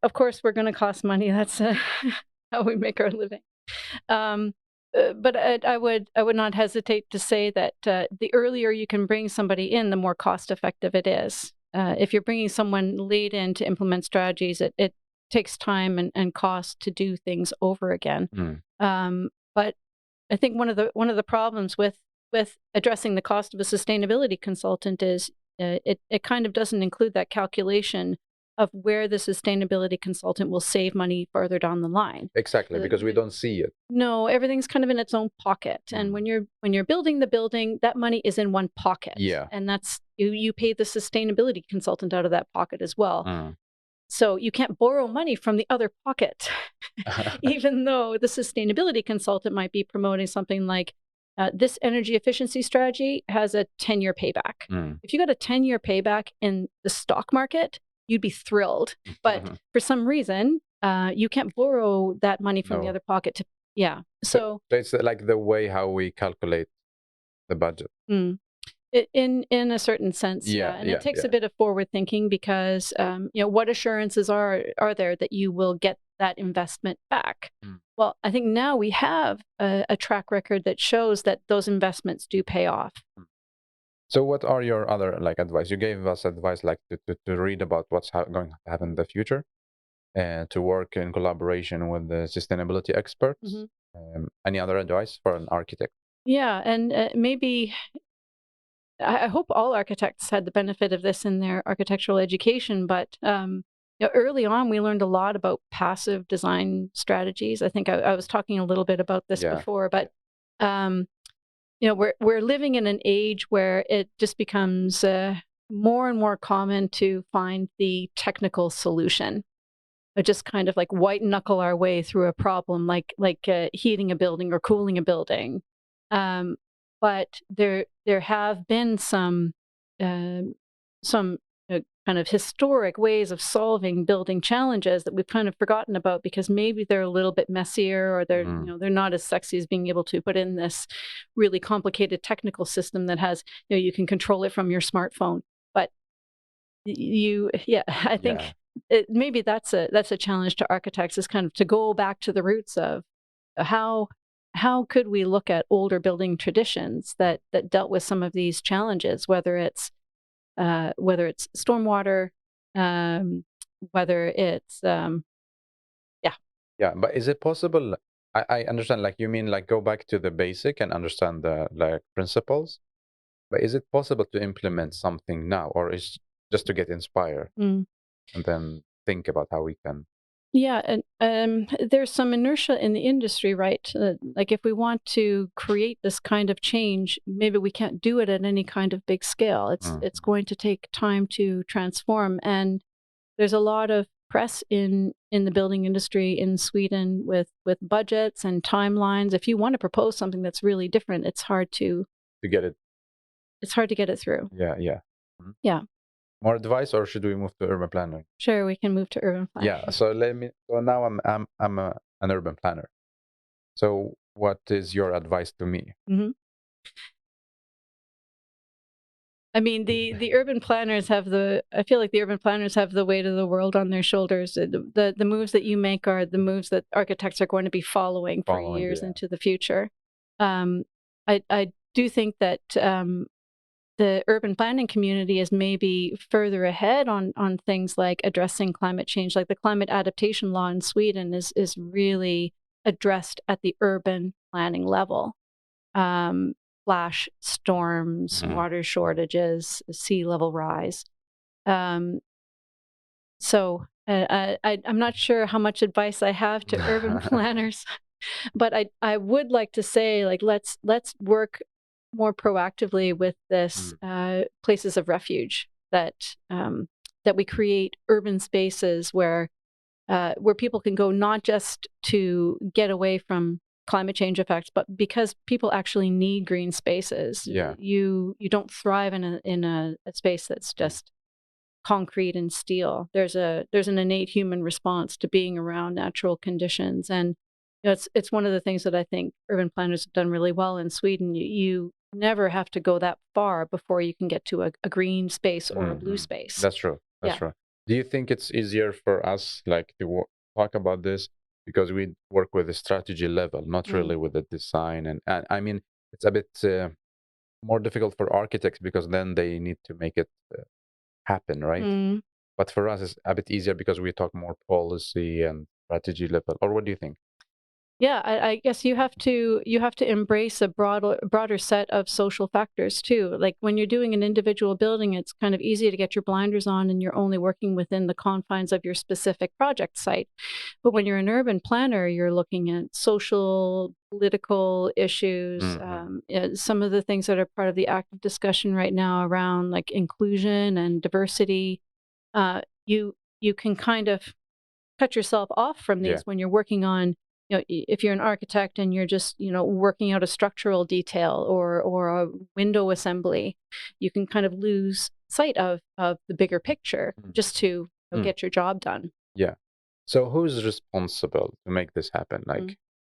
of course, we're going to cost money. That's how we make our living. But I would not hesitate to say that the earlier you can bring somebody in, the more cost effective it is. If you're bringing someone late in to implement strategies, it takes time and cost to do things over again. But I think one of the problems with addressing the cost of a sustainability consultant is it kind of doesn't include that calculation of where the sustainability consultant will save money farther down the line. Exactly, because we don't see it. No, everything's kind of in its own pocket. And when you're building the building, that money is in one pocket. Yeah. And that's you pay the sustainability consultant out of that pocket as well. So you can't borrow money from the other pocket, even though the sustainability consultant might be promoting something like this energy efficiency strategy has a 10-year payback. If you got a 10-year payback in the stock market, you'd be thrilled. But for some reason, you can't borrow that money from the other pocket to, So it's like the way how we calculate the budget. In a certain sense, and it takes a bit of forward thinking because what assurances are there that you will get that investment back? Well, I think now we have a track record that shows that those investments do pay off. So what are your other advice? You gave us advice to read about what's going to happen in the future, and to work in collaboration with the sustainability experts. Any other advice for an architect? Yeah, and maybe I hope all architects had the benefit of this in their architectural education, but early on we learned a lot about passive design strategies. I think I was talking a little bit about this before, but we're living in an age where it just becomes more and more common to find the technical solution. just kind of like white knuckle our way through a problem, like heating a building or cooling a building. But there have been um, some kind of historic ways of solving building challenges that we've kind of forgotten about because maybe they're a little bit messier, or they're they're not as sexy as being able to put in this really complicated technical system that has, you can control it from your smartphone. But I think Yeah. maybe that's a challenge to architects, is kind of to go back to the roots of how could we look at older building traditions that dealt with some of these challenges, whether it's stormwater, um, whether it's yeah. Yeah, but is it possible? I understand, like you mean like go back to the basic and understand the like principles, but is it possible to implement something now, or is just to get inspired Mm. and then think about how we can? Yeah, and there's some inertia in the industry, right? Like if we want to create this kind of change, maybe we can't do it at any kind of big scale. It's Mm. going to take time to transform, and there's a lot of press in the building industry in Sweden with budgets and timelines. If you want to propose something that's really different, To get it? it's hard to get it through. Yeah, yeah. Mhm. Yeah, More advice, or should we move to urban planning? sure, we can move to urban Yeah. planning. So let me. So now an urban planner. So what is your advice to me? Mhm. I mean, the urban planners have the I feel like the urban planners have the weight of the world on their shoulders. The moves that you make are the moves that architects are going to be following for Following, years yeah. into the future. Um, I do think that the urban planning community is maybe further ahead on things like addressing climate change. Like the climate adaptation law in Sweden is really addressed at the urban planning level. Um, Flash storms, Mhm. water shortages, sea level rise. Um, I'm not sure how much advice I have to urban planners, but I would like to say, like, let's work more proactively with this Mm. places of refuge, that we create urban spaces where people can go, not just to get away from climate change effects, but because people actually need green spaces. Yeah. You don't thrive in a space that's Mm. just concrete and steel. There's an innate human response to being around natural conditions, and it's one of the things that I think urban planners have done really well in Sweden. You never have to go that far before you can get to a green space or a blue Mhm. space. That's true. That's Yeah. true. Do you think it's easier for us, like, to talk about this because we work with the strategy level, not Mm. really with the design? And I mean, it's a bit more difficult for architects because then they need to make it happen, right? Mm. But for us, it's a bit easier because we talk more policy and strategy level. Or what do you think? Yeah, I guess you have to embrace a broader set of social factors too. Like when you're doing an individual building, it's kind of easy to get your blinders on and you're only working within the confines of your specific project site. But when you're an urban planner, you're looking at social, political issues, Hmm. some of the things that are part of the active discussion right now around like inclusion and diversity. You can kind of cut yourself off from Yeah. these when you're working on, if you're an architect and you're just, working out a structural detail or a window assembly, you can kind of lose sight of the bigger picture Mm. just to, Mm. get your job done. Yeah. So who's responsible to make this happen? Mm. Like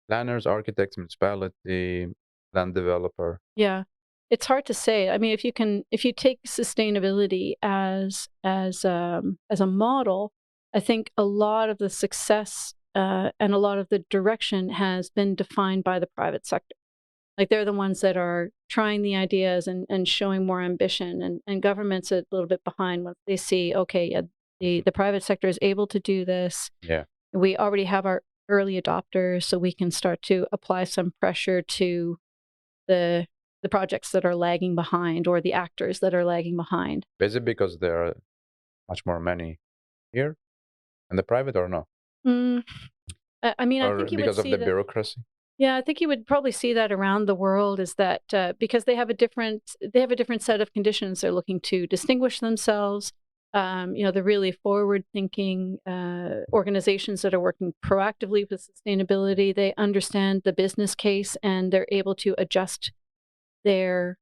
planners, architects, municipality, land developer? Yeah. It's hard to say. I mean, if you take sustainability as a model, I think a lot of the success and a lot of the direction has been defined by the private sector. Like they're the ones that are trying the ideas and showing more ambition, and government's a little bit behind when they see, okay, yeah, the private sector is able to do this. Yeah. We already have our early adopters, so we can start to apply some pressure to the the projects that are lagging behind or the actors that are lagging behind. Is it because there are much more money here in the private, or no? Mm, I mean, I Or think you would because of see the that. bureaucracy? Yeah, I think you would probably see that around the world, is that because they have a different set of conditions, they're looking to distinguish themselves. the really forward-thinking organizations that are working proactively with sustainability, they understand the business case and they're able to adjust their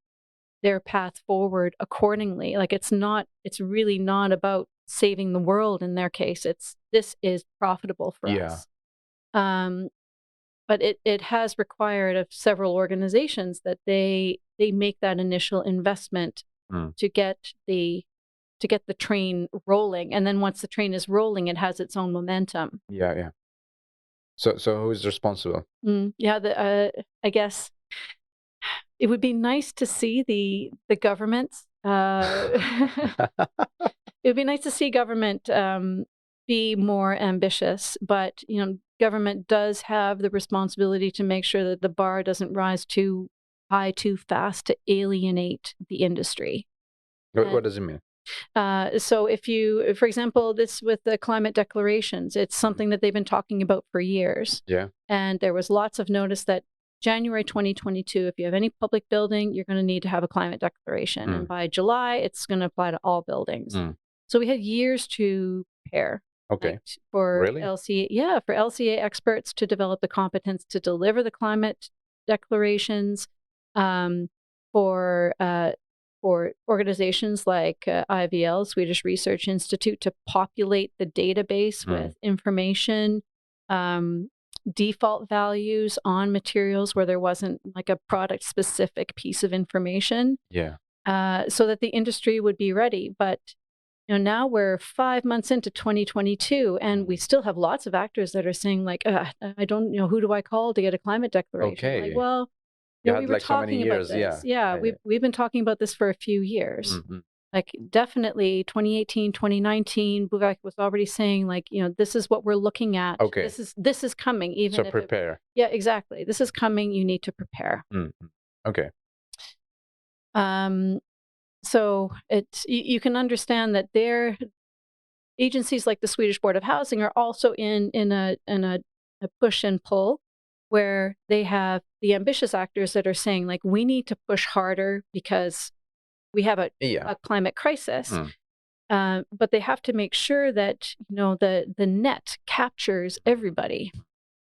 path forward accordingly. Like it's really not about saving the world in their case. This is profitable for us. But it has required of several organizations that they make that initial investment to get the train rolling, and then once the train is rolling, it has its own momentum. Yeah. So who's responsible? I guess it would be nice to see the governments. It would be nice to see government be more ambitious, but government does have the responsibility to make sure that the bar doesn't rise too high too fast to alienate the industry. What does it mean? So if you, for example, this with the climate declarations, it's something that they've been talking about for years. Yeah. And there was lots of notice that January 2022, if you have any public building, you're going to need to have a climate declaration. And by July, it's going to apply to all buildings. So we had years to prepare. Okay. Like for really? LCA, for LCA experts to develop the competence to deliver the climate declarations, for organizations like IVL, Swedish Research Institute, to populate the database with information, default values on materials where there wasn't like a product specific piece of information. Yeah. So that the industry would be ready. But now we're 5 months into 2022, and we still have lots of actors that are saying like, I don't know, who do I call to get a climate declaration? Okay. Like, well, we were like talking so many years, about this. Yeah, we've been talking about this for a few years. Like definitely 2018, 2019, Buvak was already saying like, this is what we're looking at. Okay. This is coming. Even so if prepare. Yeah, exactly. This is coming. You need to prepare. Okay. So you can understand that their agencies like the Swedish Board of Housing are also in a push and pull, where they have the ambitious actors that are saying like, we need to push harder because we have a climate crisis. But they have to make sure that the net captures everybody.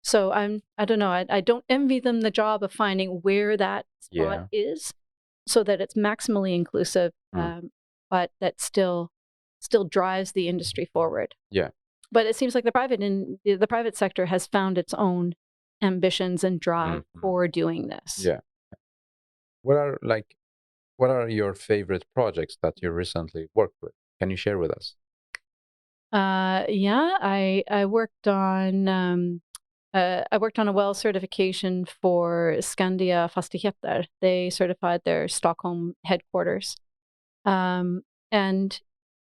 So I don't know. I don't envy them the job of finding where that spot is, so that it's maximally inclusive, but that still drives the industry forward. Yeah. But it seems like the private sector has found its own ambitions and drive for doing this. Yeah. What are your favorite projects that you recently worked with? Can you share with us? I worked on a well certification for Skandia Fastigheter. They certified their Stockholm headquarters, and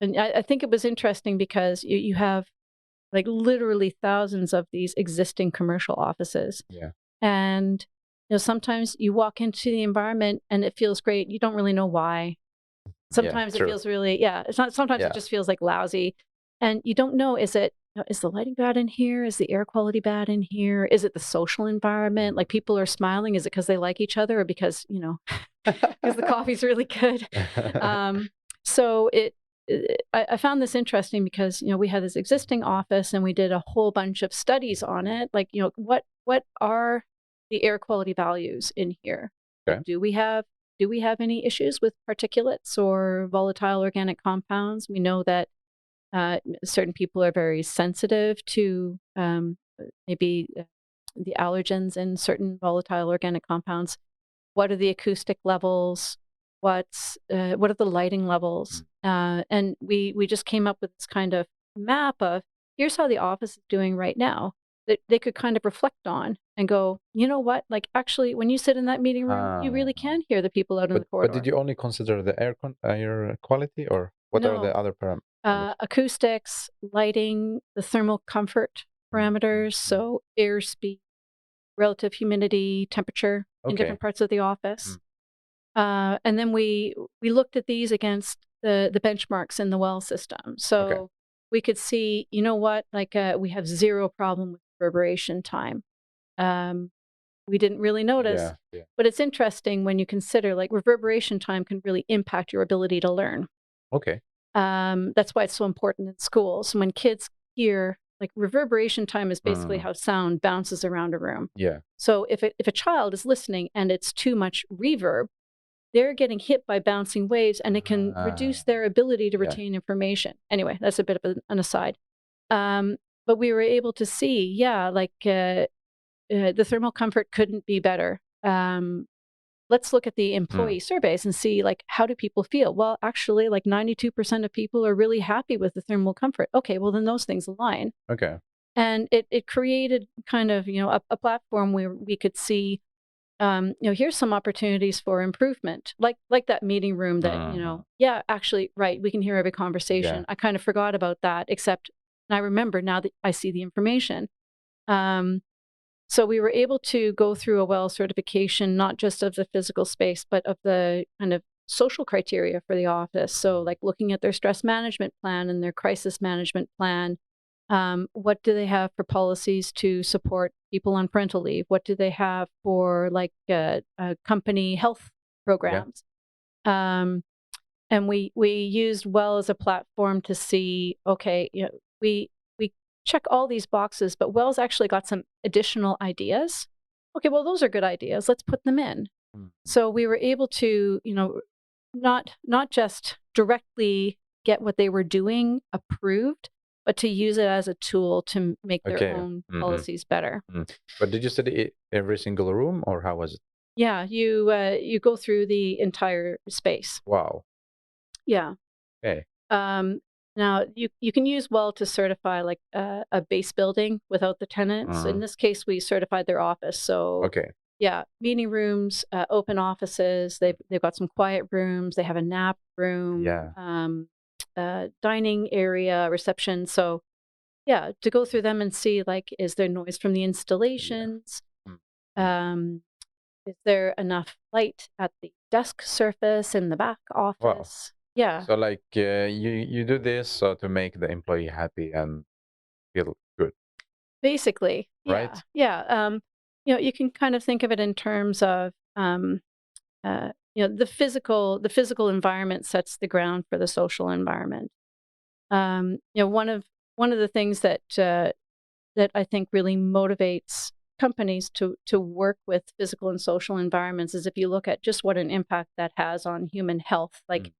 I think it was interesting because you have like literally thousands of these existing commercial offices. Yeah. And sometimes you walk into the environment and it feels great. You don't really know why. Sometimes it feels really, it's not, sometimes it just feels like lousy. And you don't know, is the lighting bad in here? Is the air quality bad in here? Is it the social environment? Like people are smiling. Is it because they like each other, or because, because the coffee's really good? So I found this interesting because, we had this existing office and we did a whole bunch of studies on it. Like, what are the air quality values in here? Okay. Like, do we have any issues with particulates or volatile organic compounds? We know that certain people are very sensitive to maybe the allergens in certain volatile organic compounds. What are the acoustic levels? What are the lighting levels? And we just came up with this kind of map of, here's how the office is doing right now, that they could kind of reflect on and go, you know what, like actually when you sit in that meeting room, you really can hear the people out in the corridor. But did you only consider the air quality, or what are the other parameters? Acoustics, lighting, the thermal comfort parameters, so air speed, relative humidity, temperature in different parts of the office. And then we looked at these against the benchmarks in the well system. So we could see, you know what, like we have zero problem with reverberation time. We didn't really notice, but it's interesting when you consider like reverberation time can really impact your ability to learn. Okay. That's why it's so important in schools. When kids hear, like, reverberation time is basically how sound bounces around a room. Yeah. So if a child is listening and it's too much reverb, they're getting hit by bouncing waves, and it can reduce their ability to retain information. Anyway, that's a bit of an aside. But we were able to see, the thermal comfort couldn't be better. Let's look at the employee surveys and see, like, how do people feel? Well, actually, like 92% of people are really happy with the thermal comfort. Okay, well, then those things align. Okay. And it created kind of, a platform where we could see, here's some opportunities for improvement, like that meeting room that, yeah, actually, right, we can hear every conversation. I kind of forgot about that, except I remember now that I see the information. So we were able to go through a WELL certification, not just of the physical space, but of the kind of social criteria for the office. So, like, looking at their stress management plan and their crisis management plan. What do they have for policies to support people on parental leave? What do they have for, like, company health programs? And we used WELL as a platform to see, okay, we check all these boxes, but WELL's actually got some additional ideas. Okay, well, those are good ideas. Let's put them in. So we were able to, not just directly get what they were doing approved, but to use it as a tool to make their own policies better. But did you study every single room, or how was it? Yeah, you go through the entire space. Wow. Yeah. Okay. Now you can use WELL to certify, like, a base building without the tenants. In this case, we certified their office. So Okay. yeah, meeting rooms, open offices. They've got some quiet rooms. They have a nap room. Dining area, reception. So yeah, to go through them and see, like, is there noise from the installations? Is there enough light at the desk surface in the back office? Yeah. So, like, you do this so to make the employee happy and feel good. Basically, Right? yeah. You can kind of think of it in terms of, the physical environment sets the ground for the social environment. One of the things that I think really motivates companies to work with physical and social environments is if you look at just what an impact that has on human health. Like,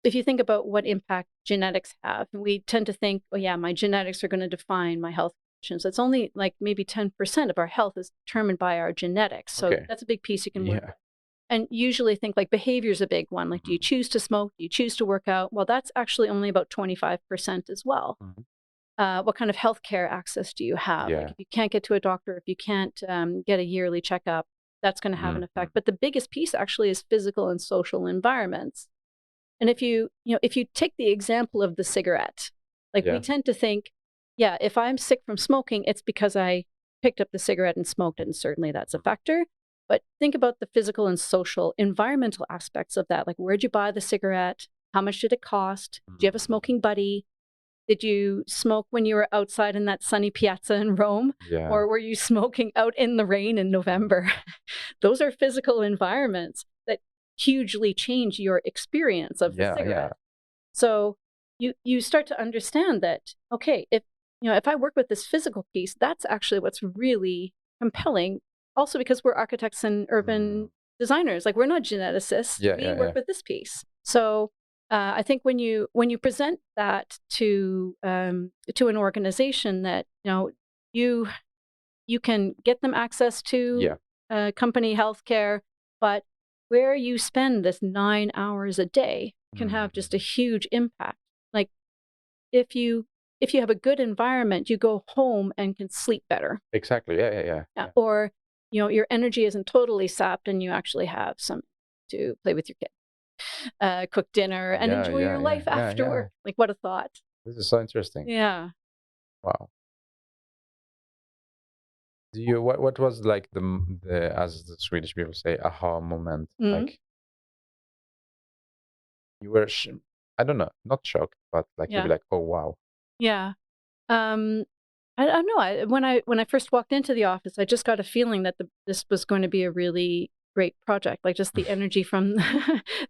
if you think about what impact genetics have, we tend to think, oh yeah, my genetics are going to define my health conditions. It's only like maybe 10% of our health is determined by our genetics. So that's a big piece you can work with. And usually think, like, behavior is a big one. Like, do you choose to smoke? Do you choose to work out? Well, that's actually only about 25% as well. What kind of healthcare access do you have? Like, if you can't get to a doctor, if you can't get a yearly checkup, that's going to have an effect. But the biggest piece actually is physical and social environments. And if you take the example of the cigarette, like, we tend to think, yeah, if I'm sick from smoking, it's because I picked up the cigarette and smoked it, and certainly that's a factor. But think about the physical and social environmental aspects of that. Like, where'd you buy the cigarette? How much did it cost? Do you have a smoking buddy? Did you smoke when you were outside in that sunny piazza in Rome? Or were you smoking out in the rain in November? Those are physical environments that hugely change your experience of the cigarette. So you start to understand that, okay, if I work with this physical piece, that's actually what's really compelling. Also, because we're architects and urban designers, like, we're not geneticists. We work with this piece. So I think when you present that to an organization that you can get them access to company healthcare, but where you spend this 9 hours a day can have just a huge impact. Like, if you have a good environment, you go home and can sleep better. Exactly. Yeah. Or your energy isn't totally sapped, and you actually have some to play with your kid, cook dinner, and enjoy your life after work. Like, what a thought. This is so interesting. Yeah. Wow. What was, like, the as the Swedish people say, aha moment? Like, you were I don't know, not shocked, but like you'd be like, oh wow. Yeah. I don't know. When I first walked into the office, I just got a feeling that this was going to be a really great project. Like just the energy from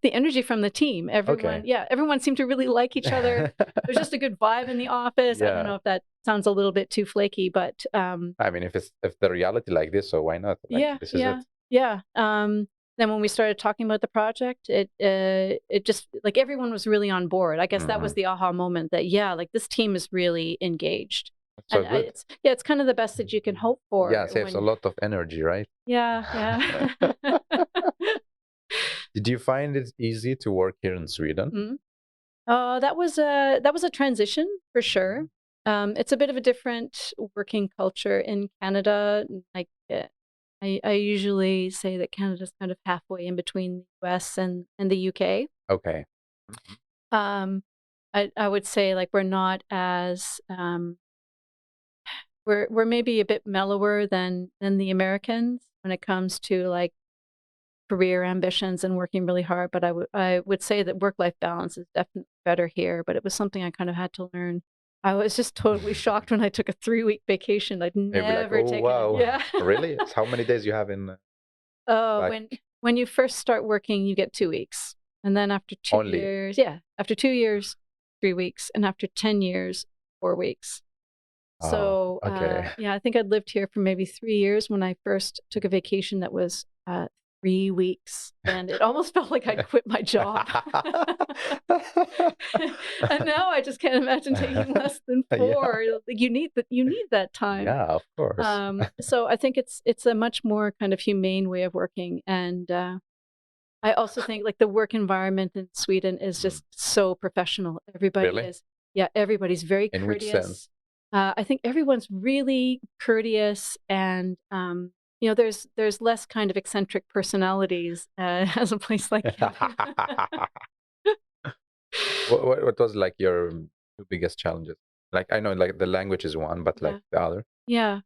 the energy from the team. Everyone seemed to really like each other. There's just a good vibe in the office. I don't know if that sounds a little bit too flaky, but I mean, if the reality like this, so why not? Like, this is it. Yeah. Then when we started talking about the project, it just like everyone was really on board. I guess that was the aha moment that like this team is really engaged. So good. It's kind of the best that you can hope for. Yeah, it saves a lot of energy, right? Yeah. Did you find it easy to work here in Sweden? That was a transition for sure. It's a bit of a different working culture in Canada. Like I usually say that Canada's kind of halfway in between the US and the UK. Okay. I would say like we're not as we're maybe a bit mellower than the Americans when it comes to like career ambitions and working really hard. But I would say that work-life balance is definitely better here. But it was something I kind of had to learn. I was just totally shocked when I took a 3-week vacation. I'd never taken it. Yeah. Really? How many days you have in? When you first start working, you get 2 weeks, and then after 2 years, after 2 years, 3 weeks, and after 10 years, 4 weeks. So I think I'd lived here for maybe 3 years when I first took a vacation that was 3 weeks, and it almost felt like I'd quit my job. And now I just can't imagine taking less than 4. Like you need that time. Yeah, of course. So I think it's a much more kind of humane way of working, and I also think like the work environment in Sweden is just so professional. Everybody everybody's very courteous. In which sense? I think everyone's really courteous, and there's less kind of eccentric personalities as a place like that. What was like your 2 biggest challenges? Like I know like the language is one, but like the other. Yeah,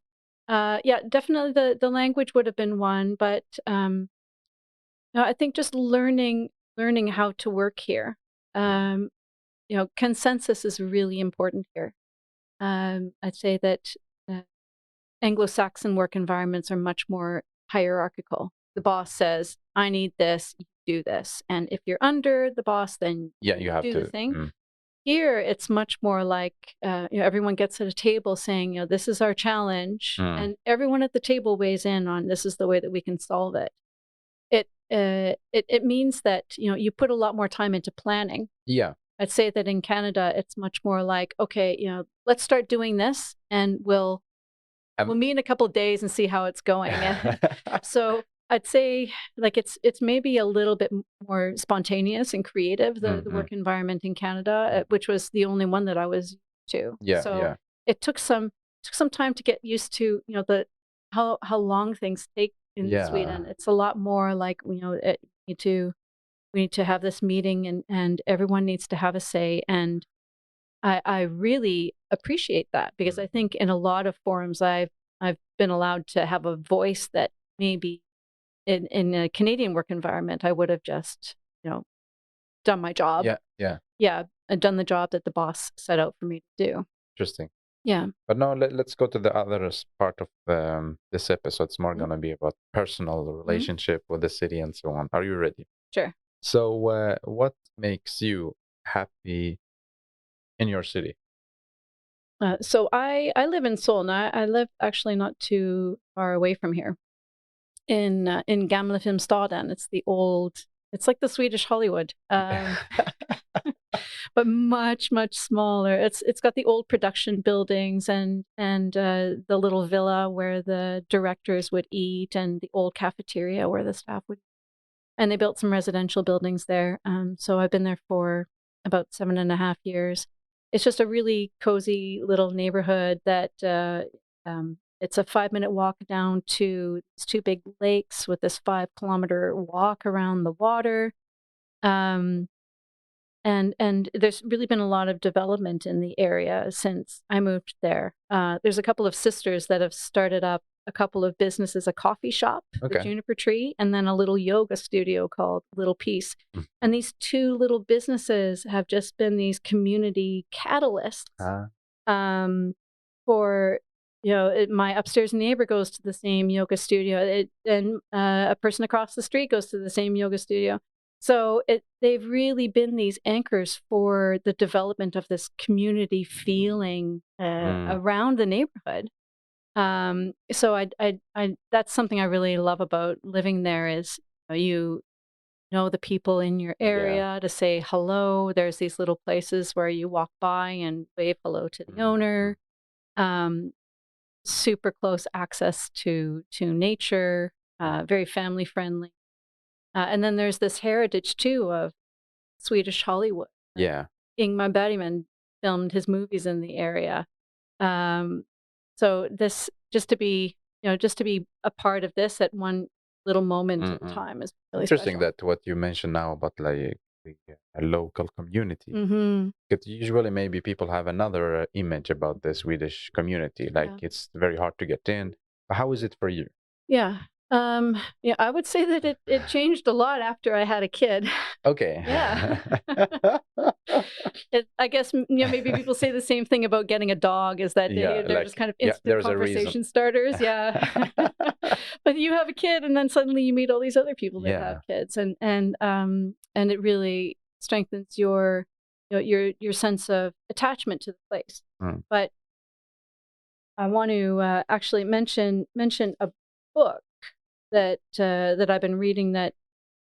definitely the language would have been one, but I think just learning how to work here. Consensus is really important here. I'd say that Anglo-Saxon work environments are much more hierarchical. The boss says, I need this, you do this. And if you're under the boss, then you have do to the thing. Here, it's much more like everyone gets at a table saying, this is our challenge. And everyone at the table weighs in on this is the way that we can solve it. It means that, you put a lot more time into planning. Yeah. I'd say that in Canada, it's much more like, okay, let's start doing this, and we'll meet in a couple of days and see how it's going. And so I'd say like it's maybe a little bit more spontaneous and creative, the work environment in Canada, which was the only one that I was used to. So it took some time to get used to, how long things take in Sweden. It's a lot more like, we need to have this meeting, and everyone needs to have a say. And I really appreciate that, because I think in a lot of forums I've been allowed to have a voice that maybe in a Canadian work environment I would have just done my job. I'd done the job that the boss set out for me to do. Interesting. Yeah. But now let's go to the other part of this episode. It's more going to be about personal relationship with the city and so on. Are you ready? Sure. So what makes you happy in your city? So I live in Seoul now. I live actually not too far away from here, in Gamla Filmstaden. It's like the Swedish Hollywood, but much smaller. It's got the old production buildings and the little villa where the directors would eat, and the old cafeteria where the staff would. And they built some residential buildings there. So I've been there for about 7.5 years. It's just a really cozy little neighborhood that it's a 5-minute walk down to these 2 big lakes with this 5-kilometer walk around the water. And there's really been a lot of development in the area since I moved there. There's a couple of sisters that have started up a couple of businesses, a coffee shop, the Juniper Tree, and then a little yoga studio called Little Peace. And these 2 little businesses have just been these community catalysts for my upstairs neighbor goes to the same yoga studio, and a person across the street goes to the same yoga studio. So they've really been these anchors for the development of this community feeling around the neighborhood. So that's something I really love about living there is you know the people in your area to say hello. There's these little places where you walk by and wave hello to the owner. Um, Super close access to nature, very family friendly. And then there's this heritage too of Swedish Hollywood. Yeah. Ingmar Bergman filmed his movies in the area. So this just to be a part of this at one little moment in time is really interesting special. that what you mentioned now about like a local community. Mm-hmm. Because usually maybe people have another image about the Swedish community, like it's very hard to get in. How is it for you? Yeah. Yeah, I would say that it changed a lot after I had a kid. Okay. Yeah. I guess maybe people say the same thing about getting a dog, is that they're like, just kind of instant conversation starters. Yeah. But you have a kid, and then suddenly you meet all these other people that have kids, and it really strengthens your sense of attachment to the place. But I want to actually mention a book that I've been reading. That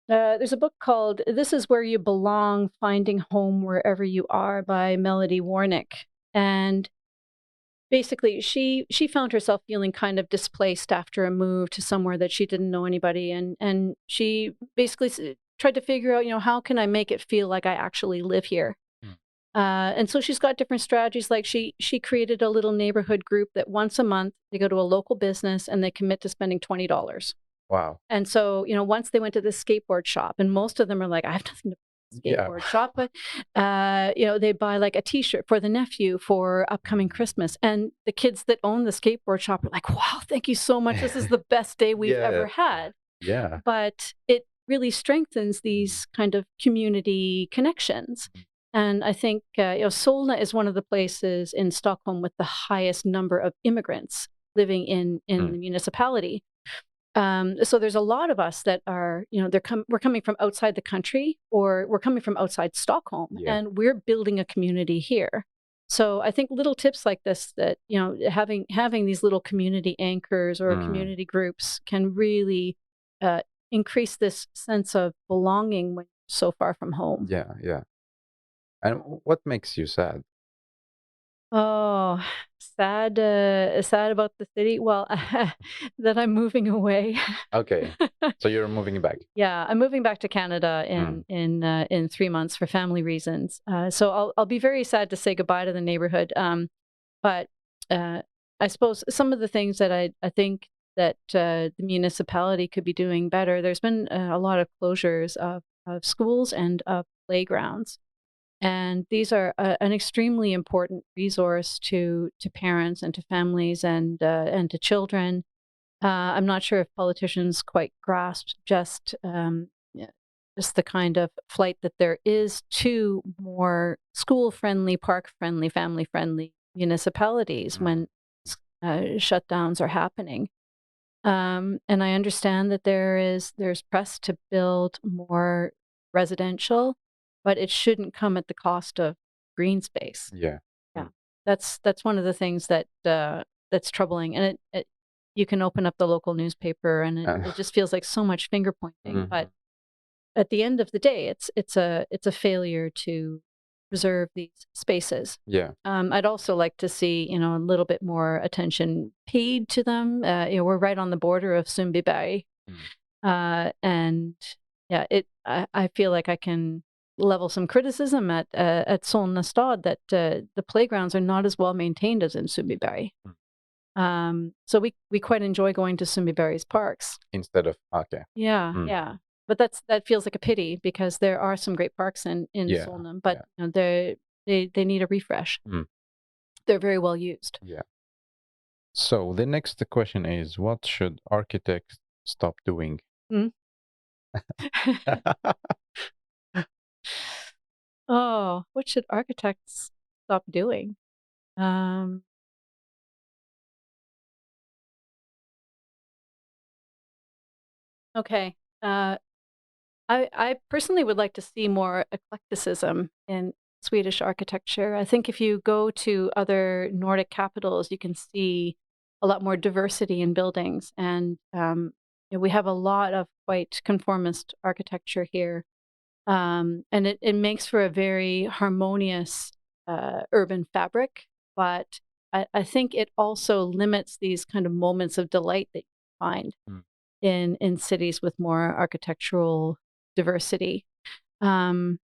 there's a book called "This Is Where You Belong: Finding Home Wherever You Are" by Melody Warnick, and basically she found herself feeling kind of displaced after a move to somewhere that she didn't know anybody, and she basically tried to figure out, how can I make it feel like I actually live here. And so she's got different strategies. Like she created a little neighborhood group that once a month they go to a local business and they commit to spending $20. Wow. And so, once they went to this skateboard shop, and most of them are like, I have nothing to skateboard shop, but they buy like a t-shirt for the nephew for upcoming Christmas. And the kids that own the skateboard shop are like, wow, thank you so much. This is the best day we've ever had. Yeah. But it really strengthens these kind of community connections. And I think Solna is one of the places in Stockholm with the highest number of immigrants living in the municipality. So there's a lot of us that are, we're coming from outside the country, or we're coming from outside Stockholm, and we're building a community here. So I think little tips like this, that having these little community anchors or community groups can really increase this sense of belonging when you're so far from home. Yeah, yeah. And what makes you sad? Oh, sad about the city. Well, that I'm moving away. Okay, so you're moving back. Yeah, I'm moving back to Canada in 3 months for family reasons. So I'll be very sad to say goodbye to the neighborhood. But I suppose some of the things that I think that the municipality could be doing better. There's been a lot of closures of schools and of playgrounds. And these are an extremely important resource to parents and to families and to children. I'm not sure if politicians quite grasp just the kind of flight that there is to more school-friendly, park-friendly, family-friendly municipalities when shutdowns are happening. And I understand that there's press to build more residential, but it shouldn't come at the cost of green space. Yeah. That's one of the things that that's troubling. And you can open up the local newspaper, and it just feels like so much finger pointing. But at the end of the day, it's a failure to preserve these spaces. Yeah. I'd also like to see a little bit more attention paid to them. We're right on the border of Sundbyberg, and I feel like I can level some criticism at Solna stad that the playgrounds are not as well maintained as in Sundbyberg. So we quite enjoy going to Sundbyberg's parks instead of yeah. But that feels like a pity, because there are some great parks in Solna, but they need a refresh. They're very well used. Yeah. So the next question is, what should architects stop doing? Oh, what should architects stop doing? Okay. I personally would like to see more eclecticism in Swedish architecture. I think if you go to other Nordic capitals, you can see a lot more diversity in buildings, and we have a lot of quite conformist architecture here, and it makes for a very harmonious urban fabric. But I think it also limits these kind of moments of delight that you find Mm. in cities with more architectural diversity. Um,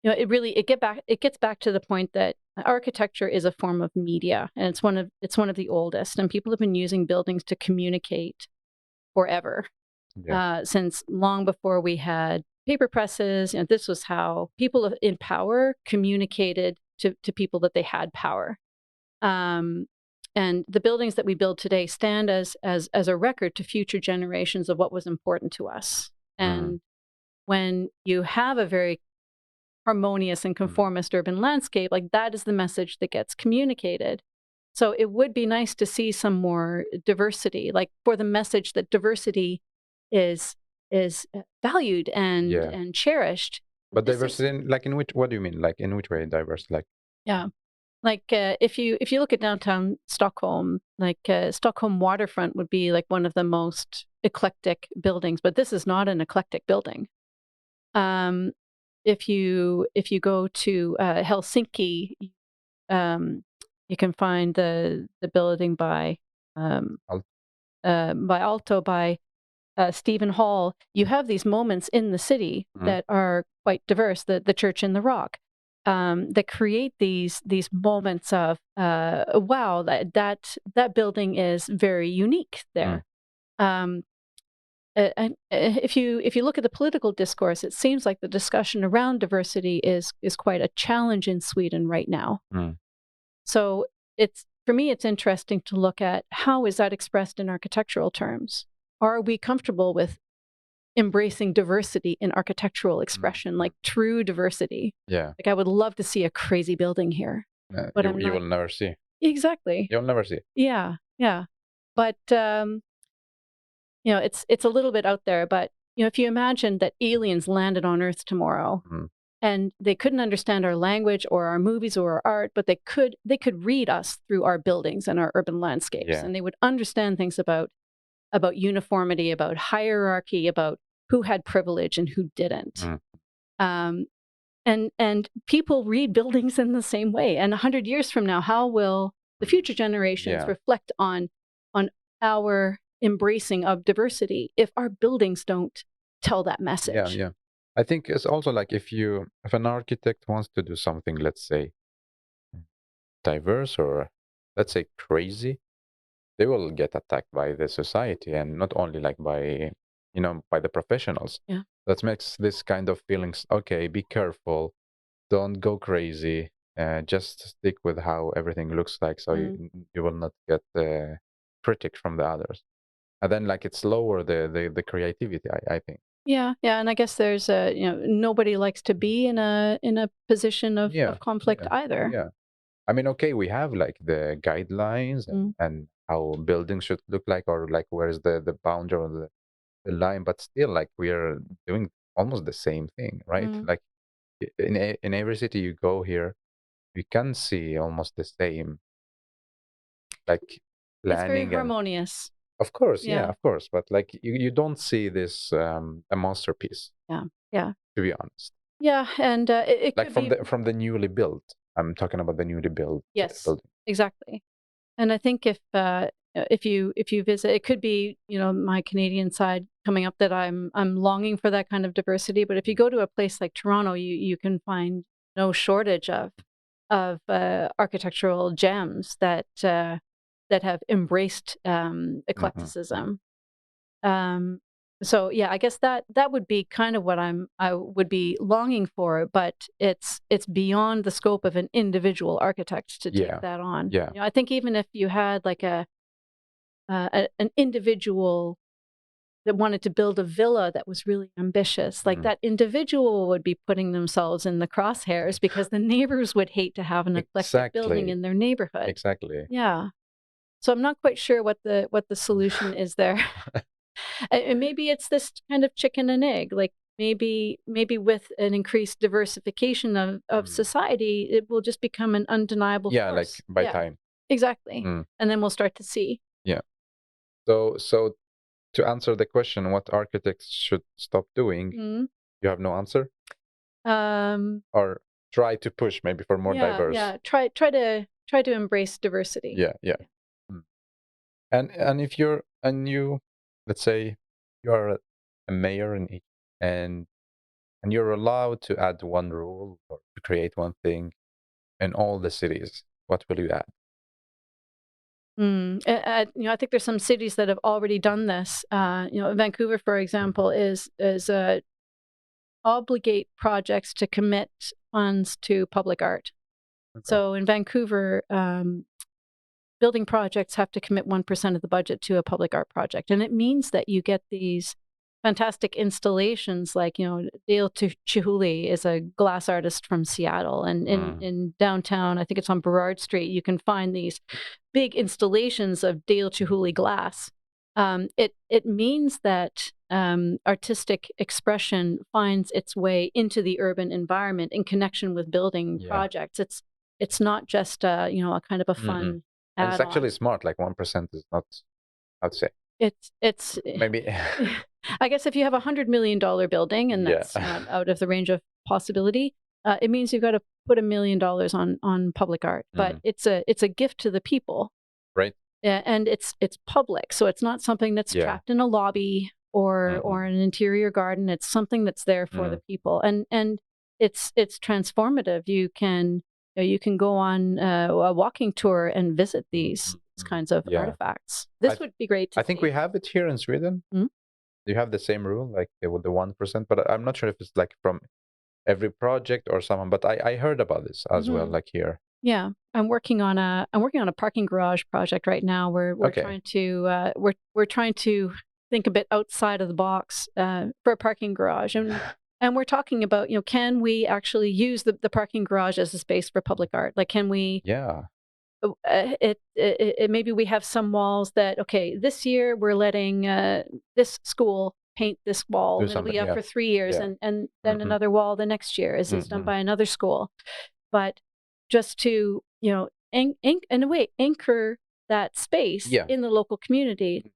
it gets back to the point that architecture is a form of media, and it's one of the oldest, and people have been using buildings to communicate forever, Yeah. since long before we had paper presses. This was how people in power communicated to people that they had power. Um, and the buildings that we build today stand as a record to future generations of what was important to us. Mm. And when you have a very harmonious and Mm. conformist urban landscape, like that is the message that gets communicated. So it would be nice to see some more diversity, like for the message that diversity is valued Yeah. and cherished. But This is diversity, like in which? What do you mean? Like in which way diverse? Like yeah. Like if you look at downtown Stockholm, like Stockholm waterfront would be like one of the most eclectic buildings, but this is not an eclectic building. Um, if you go to Helsinki, um, you can find the building um, I'll, by Alto by Stephen Hall. You have these moments in the city mm. that are quite diverse. The Church in the Rock, that create these moments of wow, that building is very unique Mm. there. Um, and if you look at the political discourse, it seems like the discussion around diversity is quite a challenge in Sweden right now. Mm. So it's for me, it's interesting to look at how is that expressed in architectural terms. Are we comfortable with embracing diversity in architectural Mm. expression, like true diversity? Yeah. Like I would love to see a crazy building here, but I'm You not will never see. exactly. You'll never see. Yeah, yeah. But it's a little bit out there, but if you imagine that aliens landed on Earth tomorrow Mm. and they couldn't understand our language or our movies or our art, but they could read us through our buildings and our urban landscapes, Yeah. and they would understand things about uniformity, about hierarchy, about who had privilege and who didn't. Mm. Um, and people read buildings in the same way. And 100 years from now, how will the future generations Yeah. reflect on our embracing of diversity if our buildings don't tell that message? Yeah. Yeah. I think it's also like if an architect wants to do something, let's say diverse or let's say crazy, they will get attacked by the society and not only like by by the professionals. Yeah. That makes this kind of feelings. Okay, be careful, don't go crazy. Just stick with how everything looks like, so you will not get critic from the others. And then like it's lower the creativity. I think. Yeah, yeah, and I guess there's nobody likes to be in a position Yeah, of conflict yeah, either. yeah. I mean, okay, we have like the guidelines Mm, and how buildings should look like, or like where's the boundary or the line, but still, like we are doing almost the same thing, right? mm. Like in every city you go here, you can see almost the same, like It's very planning and harmonious. of course, yeah, Yeah, of course, but like you don't see this a masterpiece, yeah, yeah, to be honest. yeah, and it Like could be from the newly built. I'm talking about the newly built yes, building. exactly. And I think if you visit, it could be my Canadian side coming up that I'm longing for that kind of diversity. But if you go to a place like Toronto, you can find no shortage of architectural gems that have embraced Hmm. eclecticism. Um, so yeah, I guess that would be kind of what I would be longing for, but it's beyond the scope of an individual architect to take Yeah, that on. yeah. I think even if you had like an individual that wanted to build a villa that was really ambitious, like Mm. that individual would be putting themselves in the crosshairs because the neighbors would hate to have an eclectic building Exactly. in their neighborhood. Exactly. Yeah. So I'm not quite sure what the solution is there. And maybe it's this kind of chicken and egg, like maybe with an increased diversification of society, it will just become an undeniable Yeah, like force. by Yeah, time. exactly. And then we'll start to see. Yeah. So to answer the question, what architects should stop doing, you have no answer? Or try to push maybe for more diverse. Yeah. Try to embrace diversity. Yeah. And if you, let's say you are a mayor in each, and you're allowed to add one rule or to create one thing in all the cities, what will you add? I think there's some cities that have already done this. Vancouver, for example, is obligate projects to commit funds to public art. Okay. So in Vancouver, building projects have to commit 1% of the budget to a public art project, and it means that you get these fantastic installations, like Dale Chihuly is a glass artist from Seattle, and in downtown, I think it's on Burrard Street, you can find these big installations of Dale Chihuly glass. It means that artistic expression finds its way into the urban environment in connection with building projects. It's not just a kind of a fun. And it's actually smart. Like 1% is not, I'd say. It's maybe. I guess if you have $100 million building and that's not out of the range of possibility, it means you've got to put $1 million on public art. But it's a gift to the people, right? And it's public, so it's not something that's trapped in a lobby or an interior garden. It's something that's there for the people, and it's transformative. You can go on a walking tour and visit these kinds of artifacts. This would be great to I think see. we have it here in Sweden. Do you have the same rule, like with the 1%? But I'm not sure if it's like from every project or someone. But I heard about this as well, like here. Yeah, I'm working on a parking garage project right now. We're trying to we're trying to think a bit outside of the box for a parking garage, and we're talking about can we actually use the parking garage as a space for public art? Like, can we? Yeah. Maybe we have some walls that this year we're letting this school paint this wall, and it'll be up for 3 years, and then another wall the next year is done by another school, but just to in a way anchor that space in the local community,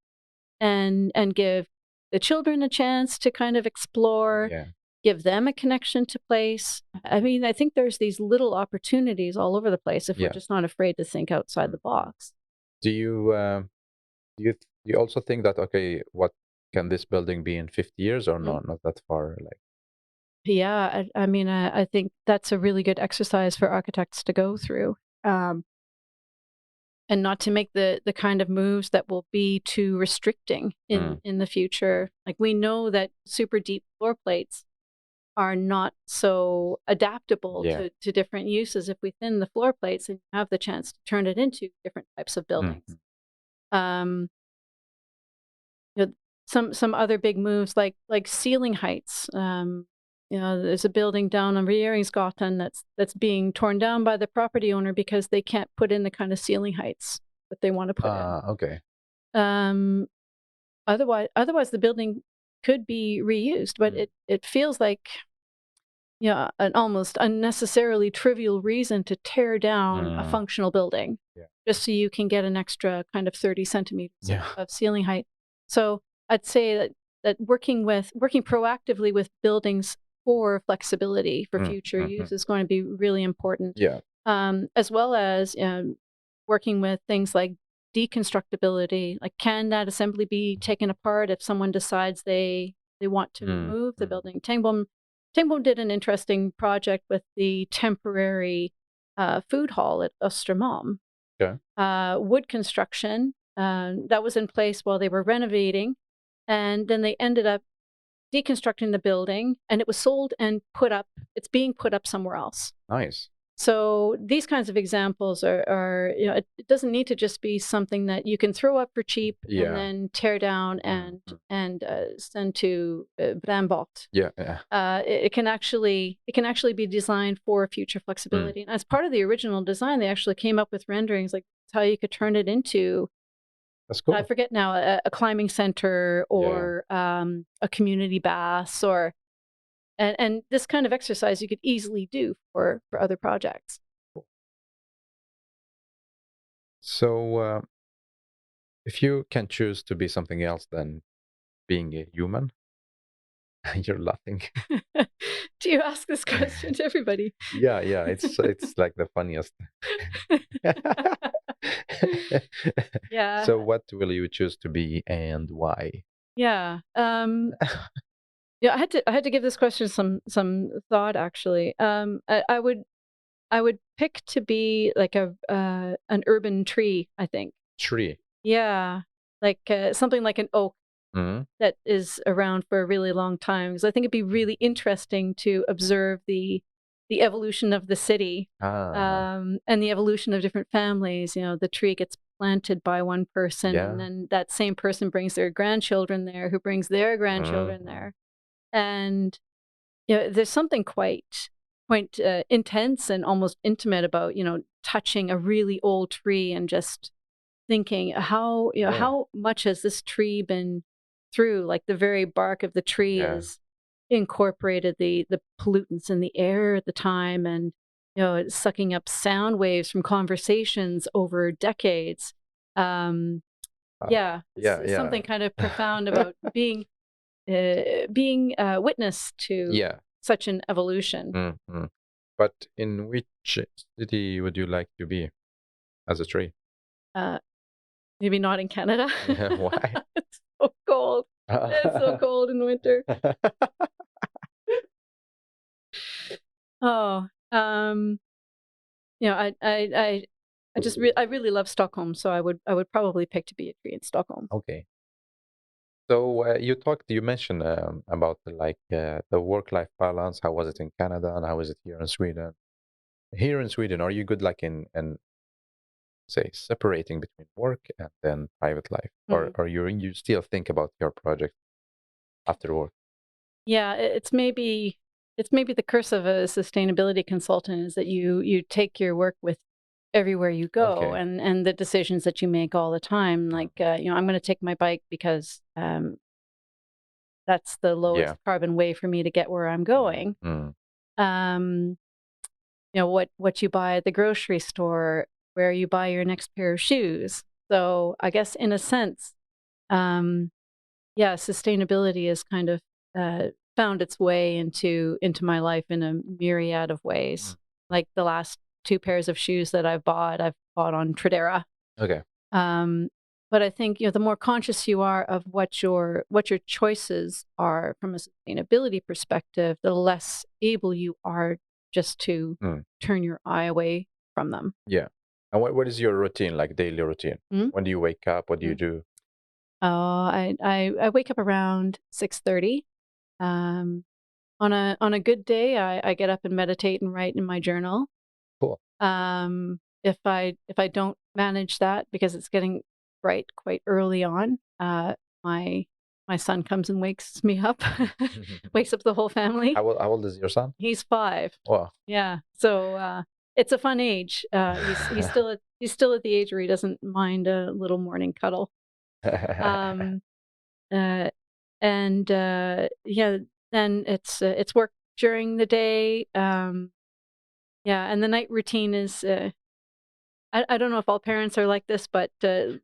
and give the children a chance to kind of explore. Give them a connection to place. I mean, I think there's these little opportunities all over the place if we're just not afraid to think outside the box. Do you also think that what can this building be in 50 years or not that far? Like, yeah, I mean, I think that's a really good exercise for architects to go through, and not to make the kind of moves that will be too restricting in the future. Like, we know that super deep floor plates are not so adaptable to different uses. If we thin the floor plates and have the chance to turn it into different types of buildings. Some other big moves like ceiling heights. There's a building down on Regeringsgatan that's being torn down by the property owner because they can't put in the kind of ceiling heights that they want to put in. Otherwise the building could be reused, but it feels like an almost unnecessarily trivial reason to tear down a functional building just so you can get an extra kind of 30 centimeters of ceiling height. So I'd say that working proactively with buildings for flexibility for future use is going to be really important. As well as working with things like deconstructibility. Like, can that assembly be taken apart if someone decides they want to move the building? Tengbom did an interesting project with the temporary food hall at Östermalm. Wood construction that was in place while they were renovating, and then they ended up deconstructing the building, and it was sold and it's being put up somewhere else. Nice. So these kinds of examples are it doesn't need to just be something that you can throw up for cheap and then tear down and send to Brandbot. It can actually be designed for future flexibility. And as part of the original design, they actually came up with renderings like how you could turn it into That's cool. I forget now, a climbing center or a community baths and this kind of exercise you could easily do for other projects. So, if you can choose to be something else than being a human, you're laughing. Do you ask this question to everybody? Yeah, it's like the funniest. Yeah. So, what will you choose to be and why? Yeah. Yeah, I had to give this question some thought actually. I would pick to be like a an urban tree, I think. Tree. Yeah. Like something like an oak Hmm. that is around for a really long time because I think it'd be really interesting to observe the evolution of the city and the evolution of different families. You know, the tree gets planted by one person, and Yeah. then that same person brings their grandchildren there, who brings their grandchildren Mhm. there, and there's something quite intense and almost intimate about touching a really old tree and just thinking how Yeah. how much has this tree been through, like the very bark of the tree Yeah. is incorporated the pollutants in the air at the time, and it's sucking up sound waves from conversations over decades. um yeah, Yeah. something kind of profound about being witness to Yeah. such an evolution. Mhm. But in which city would you like to be as a tree? uh Maybe not in Canada. Yeah, why? It's so cold. It's so cold in the winter. Oh, I really love Stockholm, so I would probably pick to be a tree in Stockholm. Okay. So you mentioned about the work-life balance. How was it in Canada and how is it here in Sweden? Here in Sweden, are you good like in say separating between work and then private life, or Mm. are you still think about your project after work? Yeah, it's maybe the curse of a sustainability consultant is that you take your work with everywhere you go, Okay. and the decisions that you make all the time. Like I'm going to take my bike because that's the lowest Yeah. carbon way for me to get where I'm going. Mm. Um, what you buy at the grocery store, where you buy your next pair of shoes. So I guess in a sense, um, yeah, sustainability has kind of found its way into my life in a myriad of ways. Mm. Like the last two pairs of shoes that I've bought on Tradera. Okay. Um, but I think the more conscious you are of what your choices are from a sustainability perspective, the less able you are just to Mm. turn your eye away from them. Yeah. And what is your routine, like daily routine? Mm? When do you wake up? What do you Mm. do? Oh, I wake up around 6:30. Um, on a good day, I get up and meditate and write in my journal. Cool. If I don't manage that because it's getting bright quite early on, my my son comes and wakes me up, wakes up the whole family. How old is your son? He's 5. Wow. Yeah, so it's a fun age. He's still at the age where he doesn't mind a little morning cuddle. Um, uh, and yeah, then it's work during the day. Yeah, and the night routine is. I don't know if all parents are like this, but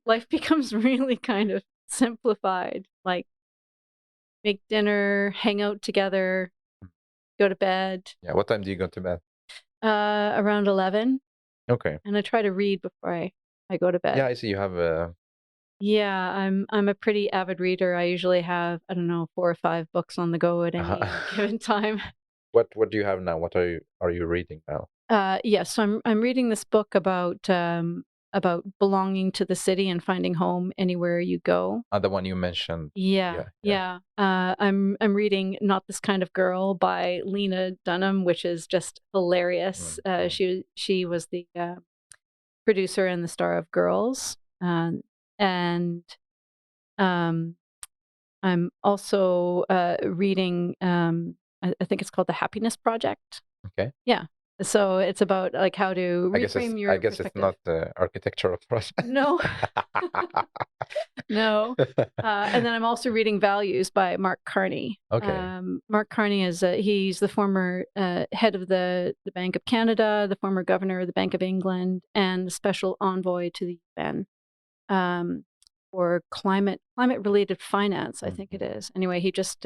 life becomes really kind of simplified. Like make dinner, hang out together, go to bed Yeah. What time do you go to bed? around 11, Okay. and I try to read before I go to Yeah, bed. I see you have a. Yeah, I'm a pretty avid reader. I usually have, I don't know, 4 or 5 books on the go at any given time. What do you have now? What are you reading now? Yes, so I'm reading this book about belonging to the city and finding home anywhere you go. The one you mentioned. Yeah, Yeah. Yeah. yeah. I'm reading Not This Kind of Girl by Lena Dunham, which is just hilarious. Mm. She was the producer and the star of Girls, and um, I'm also reading. I think it's called The Happiness Project. Okay. Yeah, So it's about like how to reframe your I guess it's perspective. not architectural project. No, no. And then I'm also reading Values by Mark Carney. Okay. Mark Carney is he's the former head of the Bank of Canada, the former governor of the Bank of England, and the special envoy to the UN for climate related finance. I think it is. Anyway, he just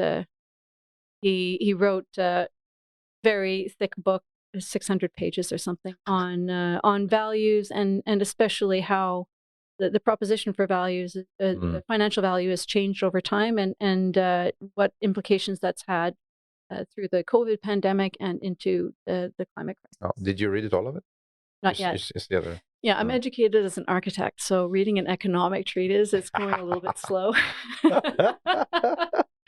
he wrote a very thick book, 600 pages or something, on values and especially how the proposition for values, the financial value, has changed over time, and what implications that's had through the COVID pandemic and into the climate Oh, crisis. did you read it, all of it? Not yet. Is the other... Yeah, I'm educated as an architect, so reading an economic treatise is going a little bit slow.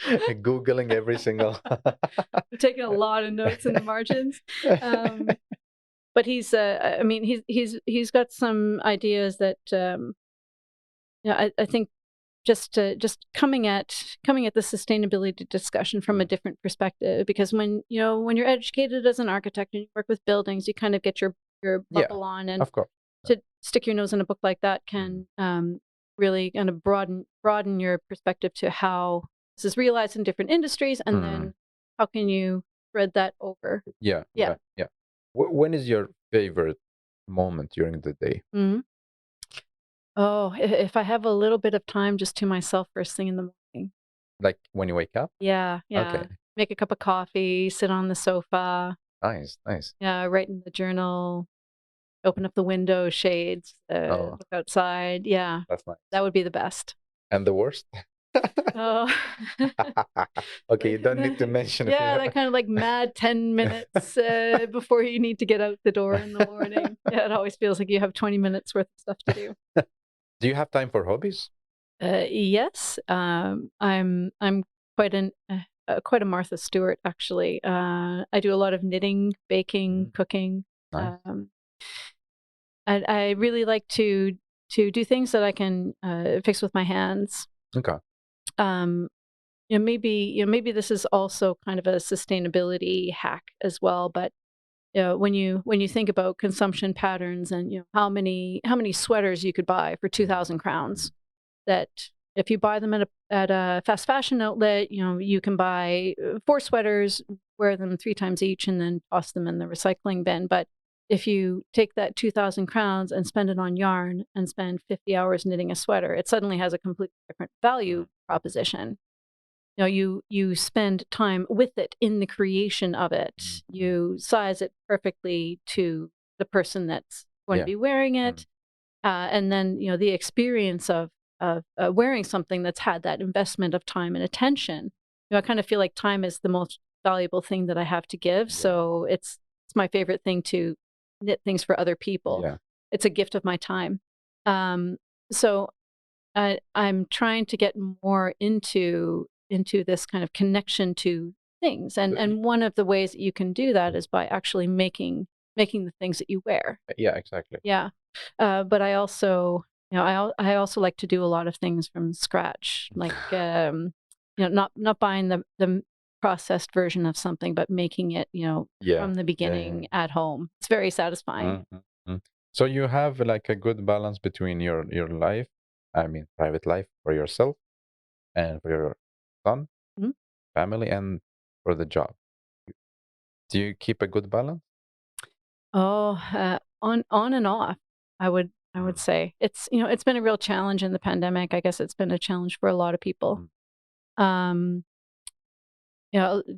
Googling every single... I'm taking a lot of notes in the margins. But he's, I mean, he's got some ideas that, I think just coming at the sustainability discussion from a different perspective, because when you're educated as an architect and you work with buildings, you kind of get your bubble on, and of course, to stick your nose in a book like that can really kind of broaden your perspective to how this is realized in different industries, and then how can you thread that over. Yeah. When is your favorite moment during the day? Oh, if I have a little bit of time just to myself first thing in the morning. Like when you wake up? Yeah. Okay. Make a cup of coffee, sit on the sofa. Nice. Yeah, write in the journal, open up the window shades, look outside. Yeah, that's nice. that would be the best. And the worst? Oh. Okay, you don't need to mention it. Yeah, that kind of like mad 10 minutes before you need to get out the door in the morning. Yeah, it always feels like you have 20 minutes worth of stuff to do. Do you have time for hobbies? Yes, I'm quite a Martha Stewart, actually. I do a lot of knitting, baking, cooking. Nice. I really like to do things that I can fix with my hands. Okay. Maybe this is also kind of a sustainability hack as well, but when you think about consumption patterns and how many sweaters you could buy for 2,000 crowns, that if you buy them at a fast fashion outlet, you can buy 4 sweaters, wear them 3 times each, and then toss them in the recycling bin. But if you take that 2,000 crowns and spend it on yarn and spend 50 hours knitting a sweater, it suddenly has a completely different value proposition. You spend time with it in the creation of it. You size it perfectly to the person that's going to be wearing it. And then, the experience of wearing something that's had that investment of time and attention. I kind of feel like time is the most valuable thing that I have to give. So it's my favorite thing to knit things for other people. Yeah. It's a gift of my time. So I'm trying to get more into this kind of connection to things. And one of the ways that you can do that is by actually making the things that you wear. Yeah, exactly. Yeah. But I also, I also like to do a lot of things from scratch, like, not buying the processed version of something, but making it, from the beginning at home. It's very satisfying. So you have like a good balance between your life, I mean, private life for yourself and for your son, family, and for the job. Do you keep a good balance? Oh, on and off, I would say. It's it's been a real challenge in the pandemic. I guess it's been a challenge for a lot of people.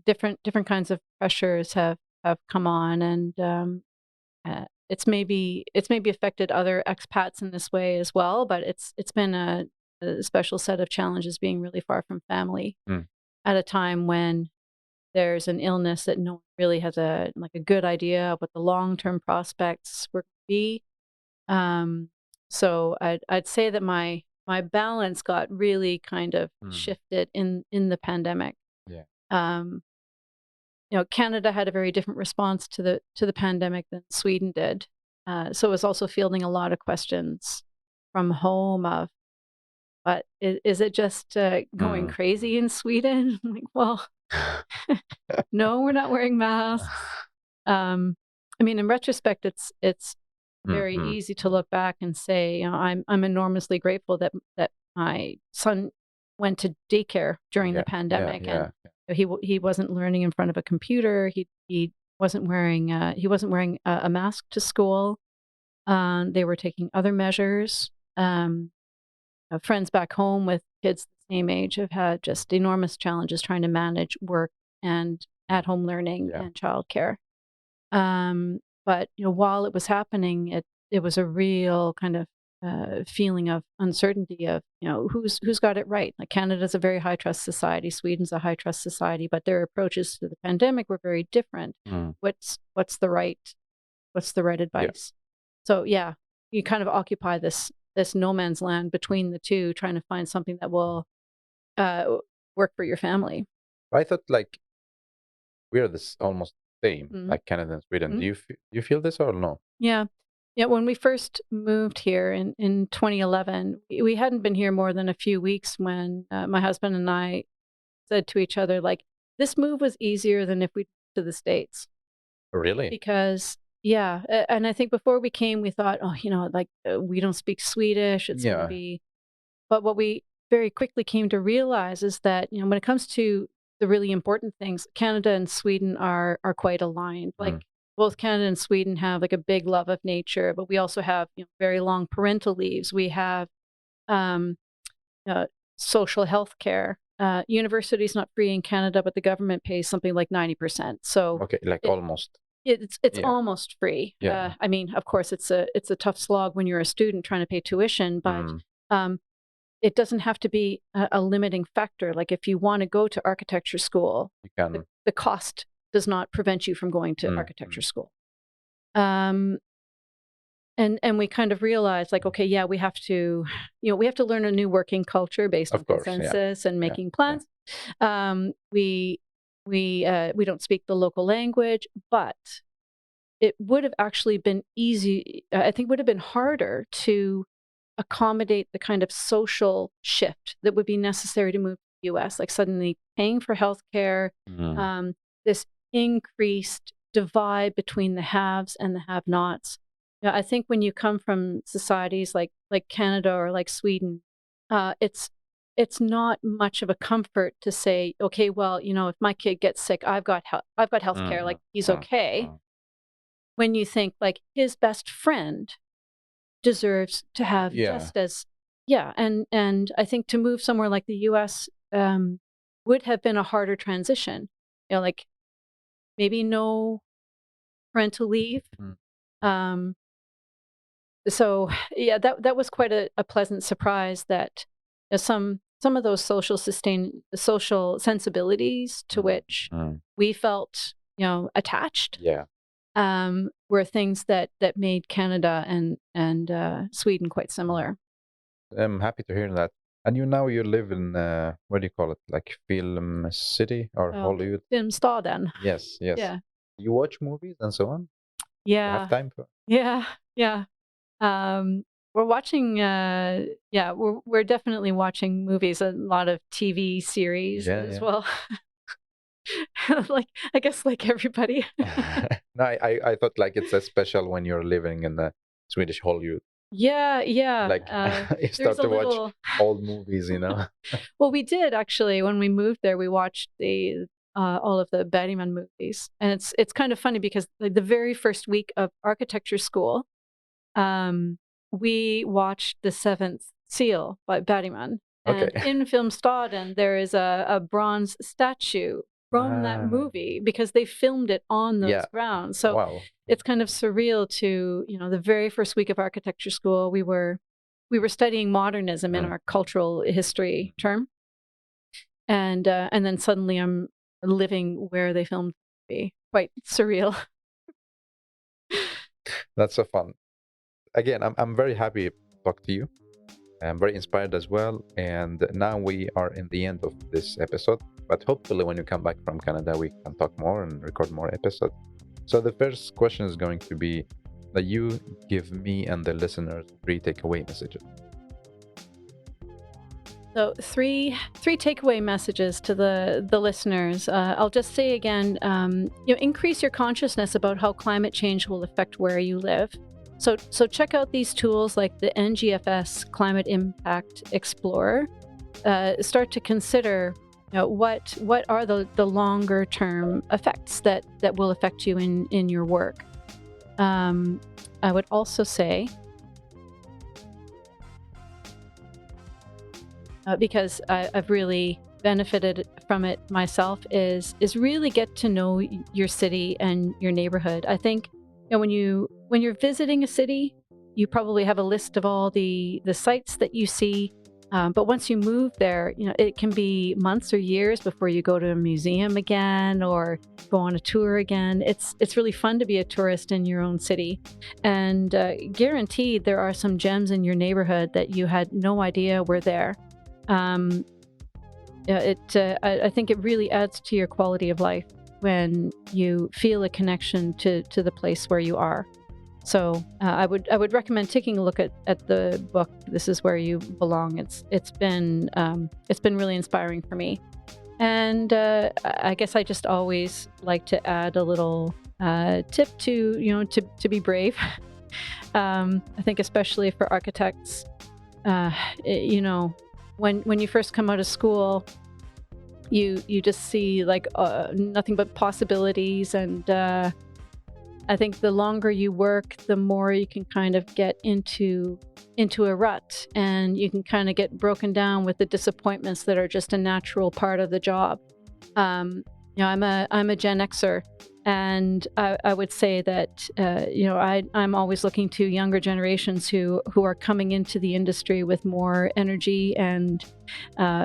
Different kinds of pressures have come on, and it's maybe affected other expats in this way as well. But it's been a special set of challenges being really far from family at a time when there's an illness that no one really has a good idea of what the long-term prospects were going to be. So I'd say that my balance got really kind of shifted in the pandemic. Yeah. Canada had a very different response to the pandemic than Sweden did. So it was also fielding a lot of questions from home of, but is it just going crazy in Sweden? I'm like, well, no, we're not wearing masks. I mean, in retrospect, it's very Mm-hmm. easy to look back and say, I'm enormously grateful that my son went to daycare during the pandemic, and he wasn't learning in front of a computer. He wasn't wearing a mask to school. They were taking other measures. Friends back home with kids the same age have had just enormous challenges trying to manage work and at-home learning and childcare. But while it was happening, it was a real kind of feeling of uncertainty of who's got it right. Like Canada's a very high trust society, Sweden's a high trust society, but their approaches to the pandemic were very different. What's the right advice? So yeah, you kind of occupy this no man's land between the two, trying to find something that will work for your family. I thought like we're this almost same, like Canada and Sweden. Do you feel this or no? Yeah. When we first moved here in 2011, we hadn't been here more than a few weeks when my husband and I said to each other, like, this move was easier than if we went to the States. Really? Because, and I think before we came, we thought, we don't speak Swedish. It's going to be, but what we very quickly came to realize is that, when it comes to the really important things, Canada and Sweden are quite aligned. Like both Canada and Sweden have like a big love of nature, but we also have very long parental leaves. We have social health care. University is not free in Canada, but the government pays something like 90%. So almost. It's almost free. I mean, of course, it's a tough slog when you're a student trying to pay tuition, but it doesn't have to be a limiting factor. Like if you want to go to architecture school, you can. The cost does not prevent you from going to architecture school. And we kind of realized, like, okay, we have to learn a new working culture based on consensus and making plans. We don't speak the local language, but it would have actually been easy. I think would have been harder to accommodate the kind of social shift that would be necessary to move to the US, like suddenly paying for healthcare, this increased divide between the haves and the have-nots. I think when you come from societies like Canada or like Sweden, it's not much of a comfort to say, okay, well, if my kid gets sick, I've got healthcare, like he's okay. When you think like his best friend deserves to have just as and I think to move somewhere like the US would have been a harder transition. Like maybe no parental leave. So that was quite a pleasant surprise that some of those social sensibilities to which we felt attached were things that made Canada and Sweden quite similar. I'm happy to hear that. And you live in what do you call it, like Film City or Hollywood? Filmstaden. Yes. Yeah. You watch movies and so on? Yeah. You have time for? Yeah. We're watching. We're definitely watching movies. A lot of TV series as well. I guess like everybody. No, I thought like it's a special when you're living in the Swedish Hollywood. Yeah. Like you start to watch old movies, Well, we did actually when we moved there. We watched all of the Bergman movies, and it's kind of funny because like the very first week of architecture school, we watched The Seventh Seal by Bergman. And in Filmstaden, there is a bronze statue from that movie because they filmed it on those grounds. So it's kind of surreal to, the very first week of architecture school, we were studying modernism in our cultural history term. And then suddenly I'm living where they filmed the movie. Quite surreal. That's so fun. Again, I'm very happy to talk to you. I'm very inspired as well. And now we are in the end of this episode. But hopefully when you come back from Canada, we can talk more and record more episodes. So the first question is going to be that you give me and the listeners 3 takeaway messages. So three takeaway messages to the listeners. I'll just say again, increase your consciousness about how climate change will affect where you live. So check out these tools like the NGFS Climate Impact Explorer. Start to consider what are the longer term effects that will affect you in your work. I would also say, because I've really benefited from it myself, is really get to know your city and your neighborhood. I think when you're visiting a city, you probably have a list of all the sites that you see. But once you move there, it can be months or years before you go to a museum again or go on a tour again. It's really fun to be a tourist in your own city, and guaranteed there are some gems in your neighborhood that you had no idea were there. I think it really adds to your quality of life when you feel a connection to the place where you are. So I would recommend taking a look at the book. This is Where You Belong. It's been really inspiring for me, and I guess I just always like to add a little tip to be brave. I think especially for architects, when you first come out of school, you just see like nothing but possibilities, and I think the longer you work, the more you can kind of get into a rut, and you can kind of get broken down with the disappointments that are just a natural part of the job. I'm a Gen Xer, and I would say that I'm always looking to younger generations who are coming into the industry with more energy and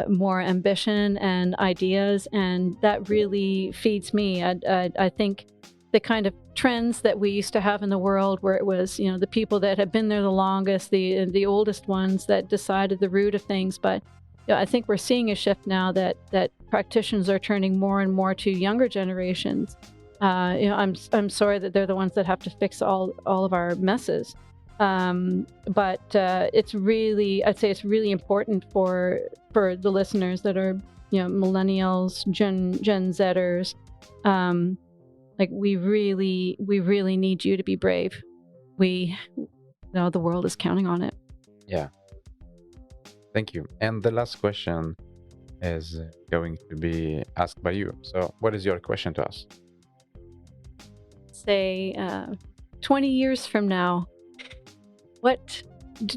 more ambition and ideas, and that really feeds me. I think the kind of trends that we used to have in the world, where it was the people that have been there the longest, the oldest ones that decided the root of things, but I think we're seeing a shift now that practitioners are turning more and more to younger generations. I'm sorry that they're the ones that have to fix all of our messes, but I'd say it's really important for the listeners that are millennials, Gen Zers. Like we really need you to be brave. The world is counting on it. Yeah. Thank you. And the last question is going to be asked by you. So what is your question to us? Say 20 years from now,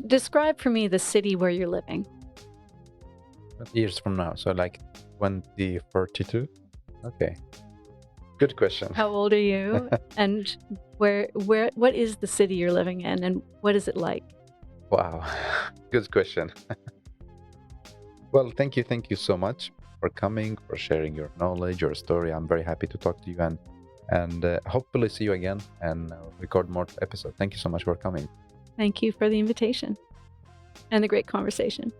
describe for me the city where you're living. 20 years from now, so like 2042? Okay. Good question. How old are you? And what is the city you're living in, and what is it like? Wow. Good question. Well, thank you so much for coming, for sharing your knowledge, your story. I'm very happy to talk to you, and hopefully see you again and record more episodes. Thank you so much for coming. Thank you for the invitation and the great conversation.